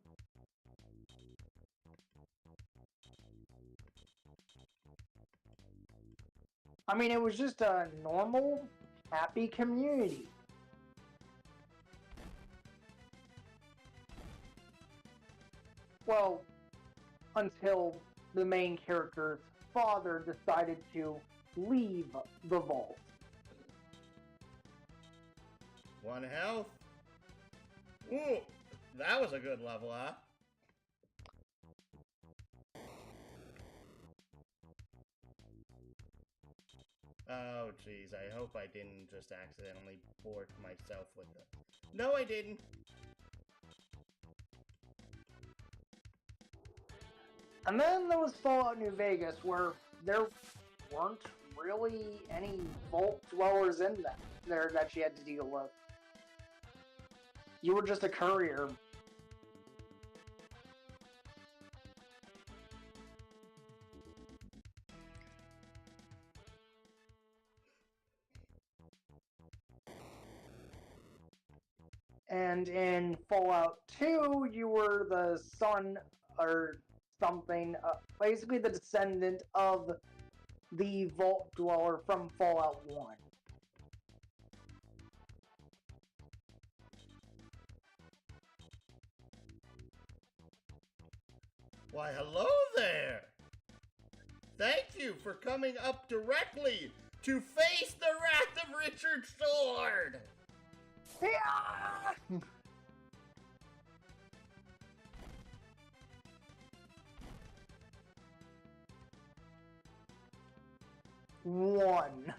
I mean, it was just a normal, happy community. Well, until the main character's father decided to leave the vault. 1 health. Ooh, that was a good level, huh? Oh, jeez, I hope I didn't just accidentally board myself with the... No, I didn't. And then there was Fallout New Vegas, where there weren't really any vault dwellers in there that you had to deal with. You were just a courier. And in Fallout 2, you were the son or something, basically the descendant of the Vault Dweller from Fallout 1. Why, hello there! Thank you for coming up directly to face the wrath of Richard's sword! Yeah! One.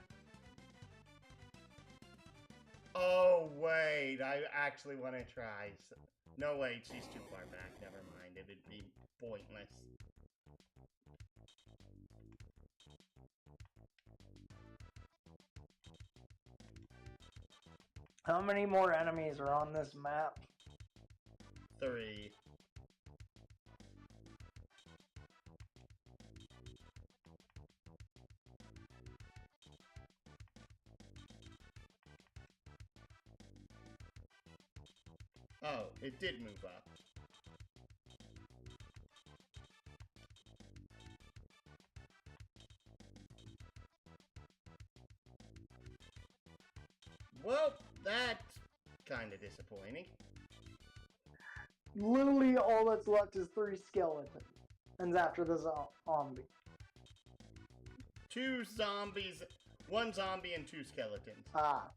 Oh, wait, I actually want to try. No, wait, she's too far back. Never mind, it'd be pointless. How many more enemies are on this map? 3. Oh, it did move up. Well, that's kind of disappointing. Literally all that's left is 3 skeletons. And after the zombie. 2 zombies, 1 zombie and 2 skeletons. Ah.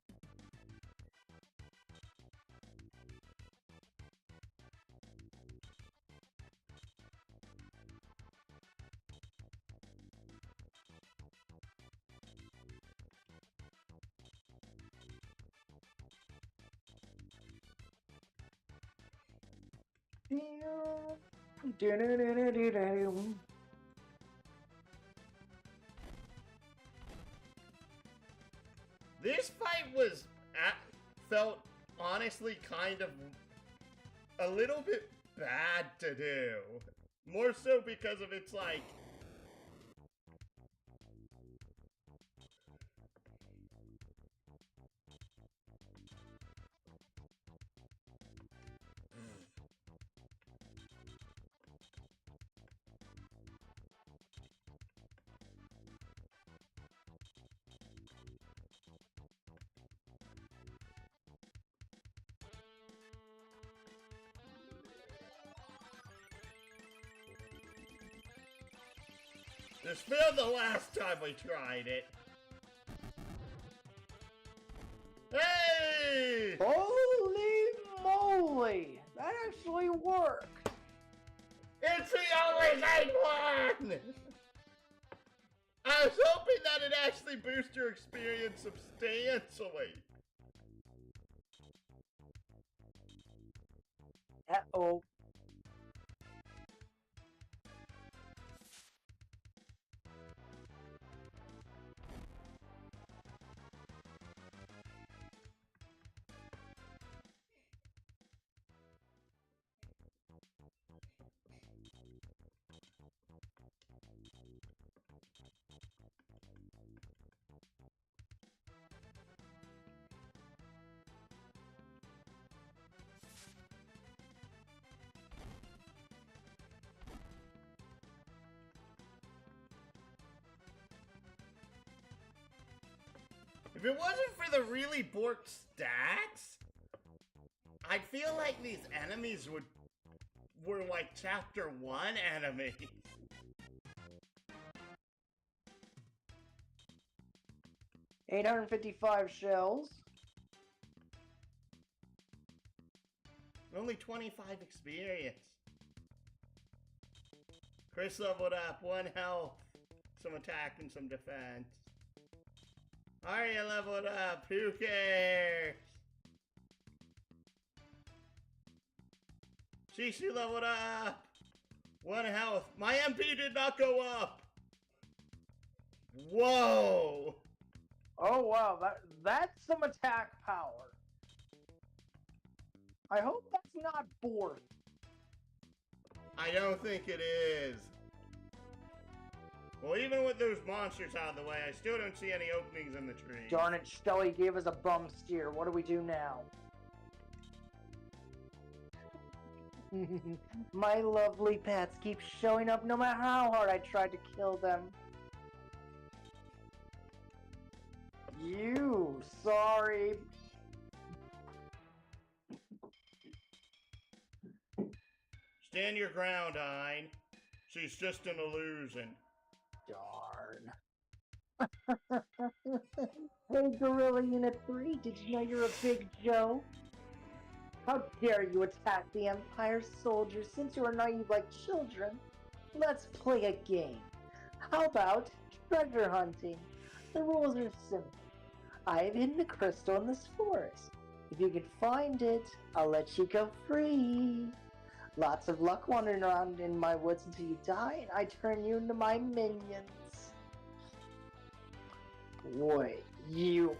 This fight was felt honestly kind of a little bit bad to do. More so because of its like this feels the last time we tried it. Hey! Holy moly! That actually worked! It's the only safe one! I was hoping that it actually boosts your experience substantially. Uh-oh. If it wasn't for the really borked stats, I feel like these enemies were like Chapter 1 enemies. $855 shells. Only 25 experience. Chris leveled up, 1 health, some attack and some defense. Arya leveled up, who cares? Shishu leveled up, 1 health. My MP did not go up. Whoa. Oh wow, that's some attack power. I hope that's not bored. I don't think it is. Well, even with those monsters out of the way, I still don't see any openings in the tree. Darn it, Stelly gave us a bum steer. What do we do now? My lovely pets keep showing up no matter how hard I tried to kill them. You, sorry. Stand your ground, Hein. She's just an illusion. Darn. Hey, Gorilla Unit 3, did you know you're a big Joe? How dare you attack the Empire soldiers since you are naive like children? Let's play a game. How about treasure hunting? The rules are simple. I have hidden a crystal in this forest. If you can find it, I'll let you go free. Lots of luck wandering around in my woods until you die, and I turn you into my minions. Boy, you...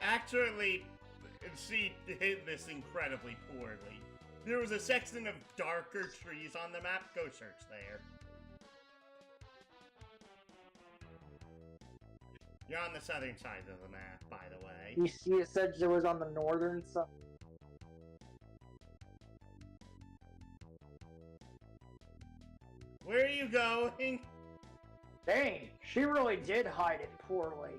Actually, she hit this incredibly poorly. There was a section of darker trees on the map. Go search there. You're on the southern side of the map, by the way. You see, it said it was on the northern side. Where are you going? Dang, she really did hide it poorly.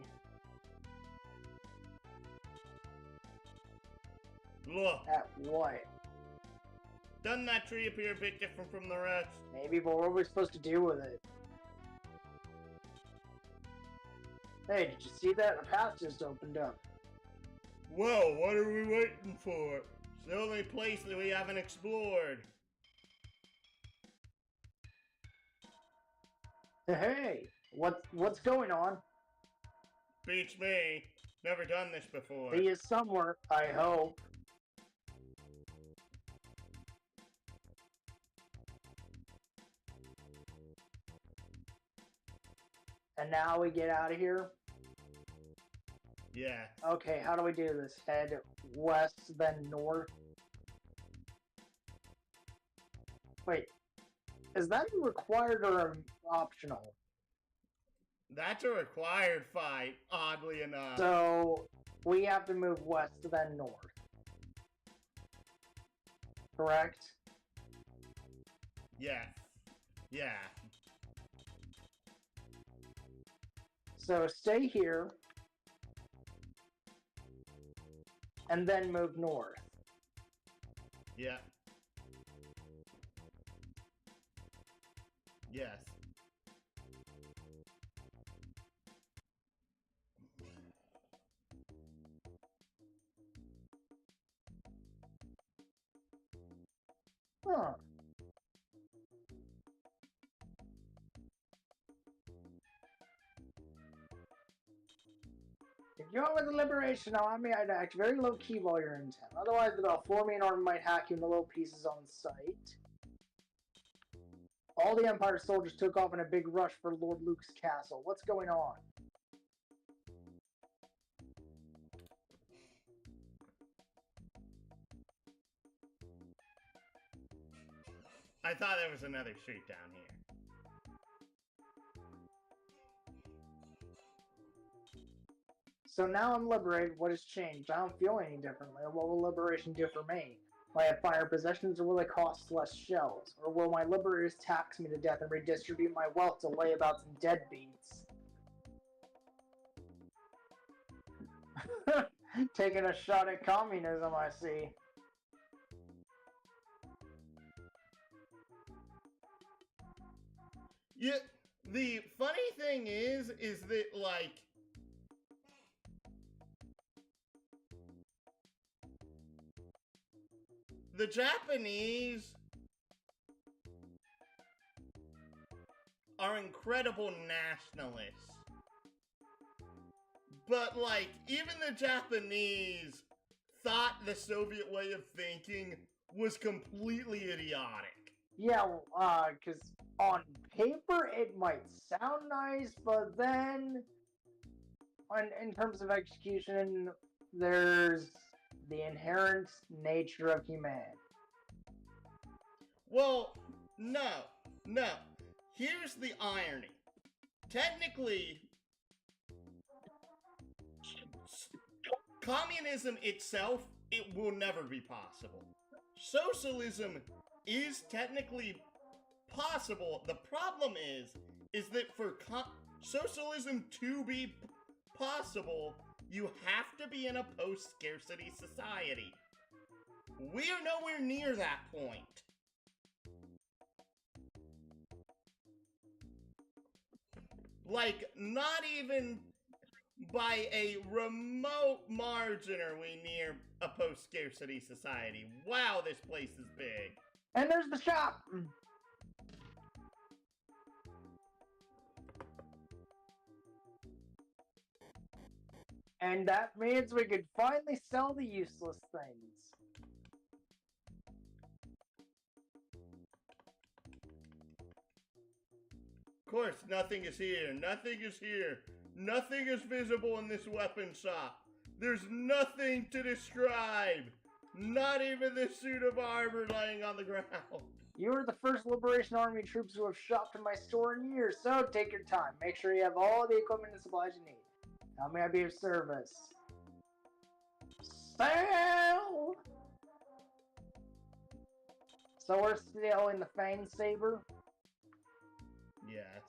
Look. At what? Doesn't that tree appear a bit different from the rest? Maybe, but what are we supposed to do with it? Hey, did you see that? A path just opened up. Whoa, what are we waiting for? It's the only place that we haven't explored. Hey, what's going on? Beats me. Never done this before. He is somewhere, I hope. And now we get out of here? Yeah. Okay, how do we do this? Head west, then north? Wait, is that required or optional? That's a required fight, oddly enough. So, we have to move west, then north. Correct? Yeah. Yeah. So, stay here. And then move north. Yeah. Yes. Huh. If you want with the liberation army, I'd act very low-key while you're in town. Otherwise, the Balformian army might hack you into little pieces on sight. All the Empire soldiers took off in a big rush for Lord Luke's castle. What's going on? I thought there was another street down here. So now I'm liberated. What has changed? I don't feel any differently. What will liberation do for me? Will I have fire possessions, or will it cost less shells? Or will my liberators tax me to death and redistribute my wealth to layabouts and deadbeats? Taking a shot at communism, I see. Yeah, the funny thing is that, like, the Japanese are incredible nationalists. But, like, even the Japanese thought the Soviet way of thinking was completely idiotic. Yeah, because on paper it might sound nice, but then in terms of execution, there's the inherent nature of humanity. Well, no. Here's the irony. Technically, communism itself, it will never be possible. Socialism is technically possible. The problem is that for socialism to be possible, you have to be in a post-scarcity society. We are nowhere near that point. Like, not even by a remote margin are we near a post-scarcity society. Wow, this place is big. And there's the shop! And that means we could finally sell the useless things. Of course, nothing is here. Nothing is here. Nothing is visible in this weapon shop. There's nothing to describe. Not even this suit of armor laying on the ground. You are the first Liberation Army troops who have shopped in my store in years, so take your time. Make sure you have all the equipment and supplies you need. How may I be of service? Sell! So we're still in the Fang Saber? Yes.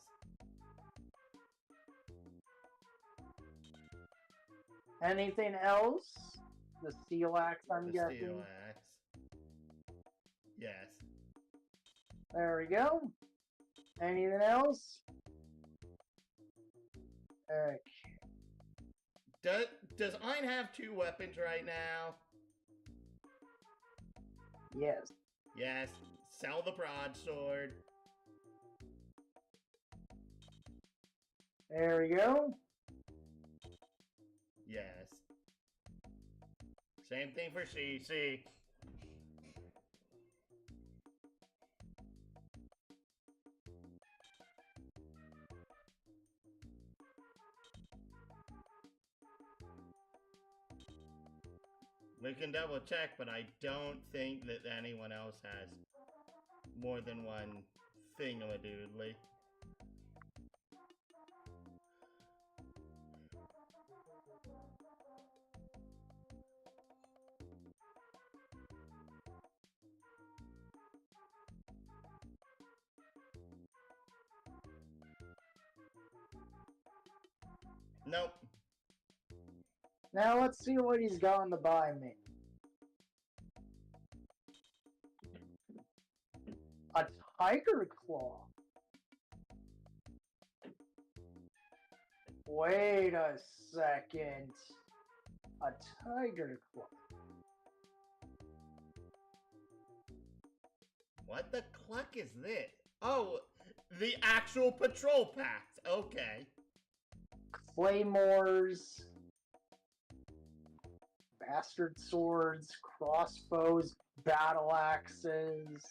Anything else? The steel axe, I'm guessing. Steel axe. Yes. There we go. Anything else? Okay. Does Ein have 2 weapons right now? Yes. Yes. Sell the broadsword. There we go. Yes. Same thing for CC. We can double check, but I don't think that anyone else has more than one thingamadoodly. Nope. Now let's see what he's going to buy me. A tiger claw. Wait a second. A tiger claw. What the cluck is this? Oh, the actual patrol paths. Okay. Claymores, bastard swords, crossbows, battle axes.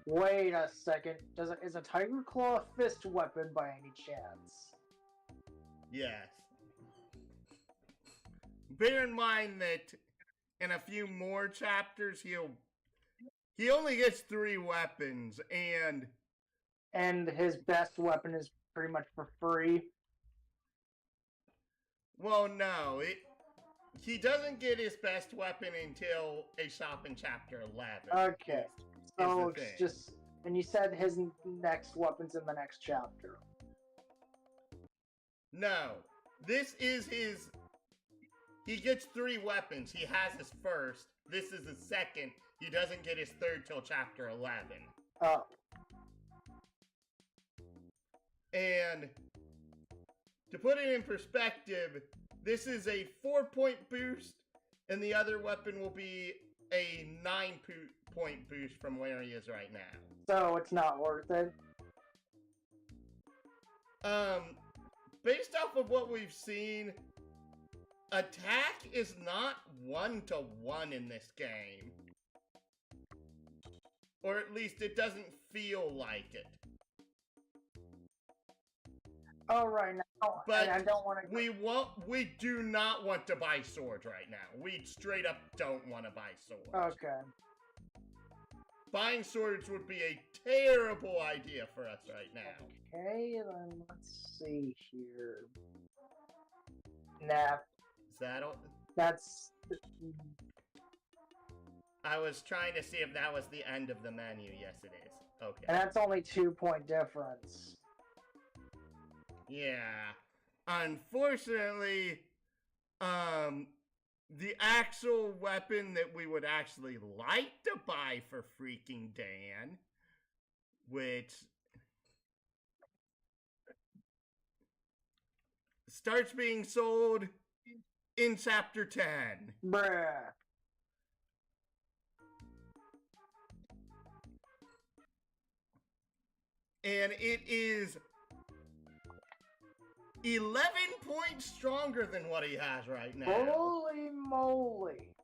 Wait a second. Is a tiger claw a fist weapon by any chance? Yes. Bear in mind that in a few more chapters he only gets 3 weapons, and his best weapon is pretty much for free. Well, no, he doesn't get his best weapon until a shop in chapter 11. Okay, so it's just, and you said his next weapon's in the next chapter. No, this is his. He gets 3 weapons. He has his first. This is his second. He doesn't get his third till chapter 11. Oh. And to put it in perspective, this is a 4-point boost, and the other weapon will be a 9-point boost from where he is right now. So it's not worth it? Based off of what we've seen, attack is not 1-to-1 in this game. Or at least it doesn't feel like it. Oh, right now, but I don't want to. We do not want to buy swords right now. We straight up don't want to buy swords. Okay. Buying swords would be a terrible idea for us right now. Okay, then let's see here. Nah. Is that all? That's. I was trying to see if that was the end of the menu. Yes, it is. Okay. And that's only 2-point difference. Yeah. Unfortunately, the actual weapon that we would actually like to buy for freaking Dan, which starts being sold in chapter 10. Bruh. And it is 11 points stronger than what he has right now. Holy moly.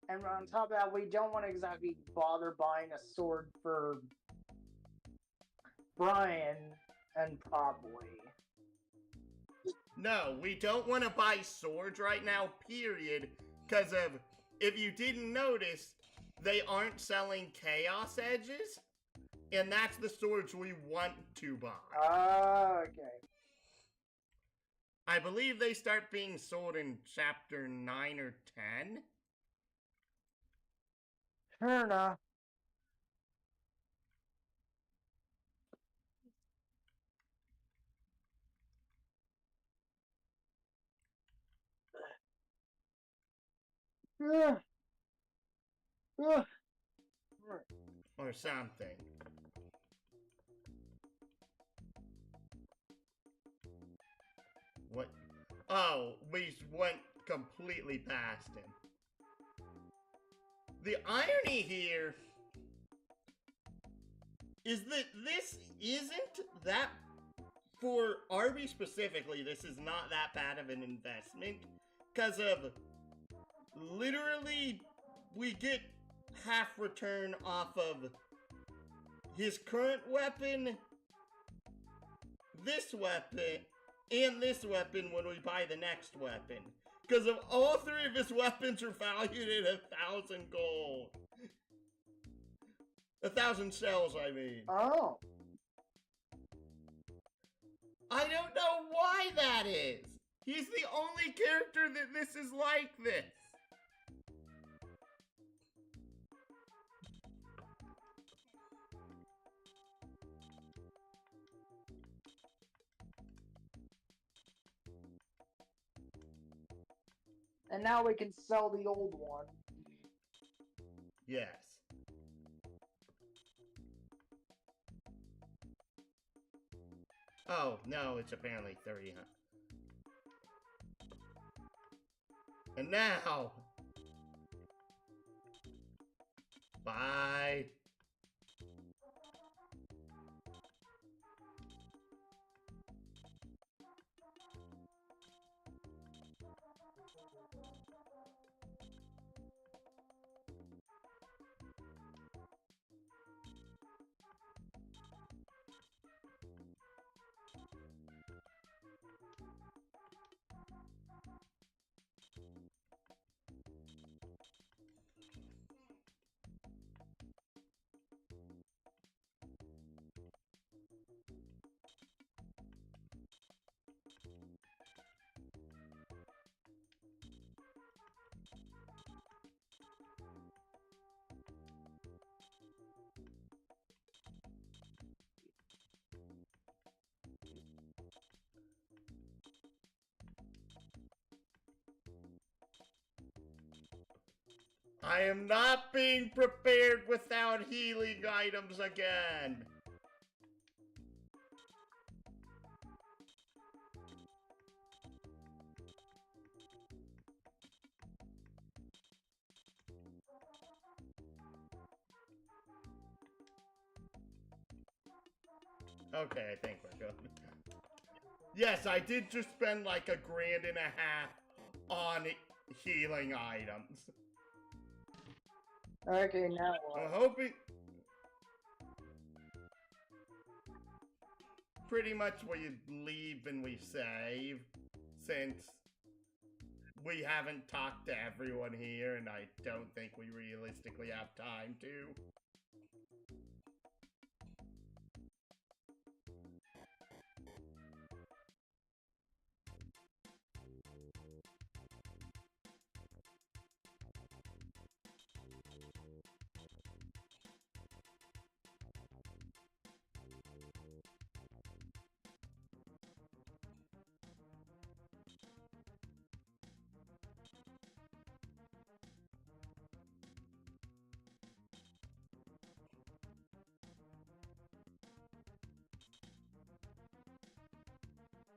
And on top of that, we don't want to exactly bother buying a sword for Brian and probably. No, we don't want to buy swords right now, period. Because of, if you didn't notice, they aren't selling Chaos Edges. And that's the swords we want to buy. Okay. I believe they start being sold in chapter 9 or 10. Fair enough. Or something. What? Oh, we went completely past him. The irony here is that this isn't that, for Arby specifically, this is not that bad of an investment. Because of, literally, we get half return off of his current weapon, this weapon, and this weapon when we buy the next weapon. Because of all 3 of his weapons are valued at 1,000 gold. 1,000 shells, I mean. Oh. I don't know why that is. He's the only character that this is like this. And now we can sell the old one. Yes. Oh, no, it's apparently 300. And now, Bye. I am not being prepared without healing items again. Okay, I think we're good. Yes, I did just spend like $1.5 grand on healing items. Okay, now what? I'm hoping... Pretty much we leave and we save, since we haven't talked to everyone here, and I don't think we realistically have time to.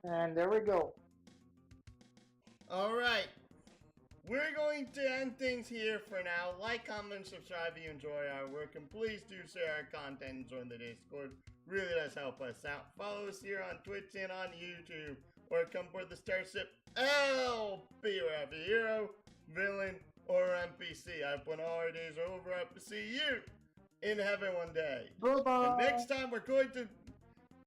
And there we go. Alright, we're going to end things here for now. Like, comment, subscribe if you enjoy our work, and please do share our content and join the Discord. Really does help us out. Follow us here on Twitch and on YouTube, or come aboard the starship L. Be wherever hero, villain, or NPC. I hope when all our days are over, I hope to see you in heaven one day. Bye-bye. And next time we're going to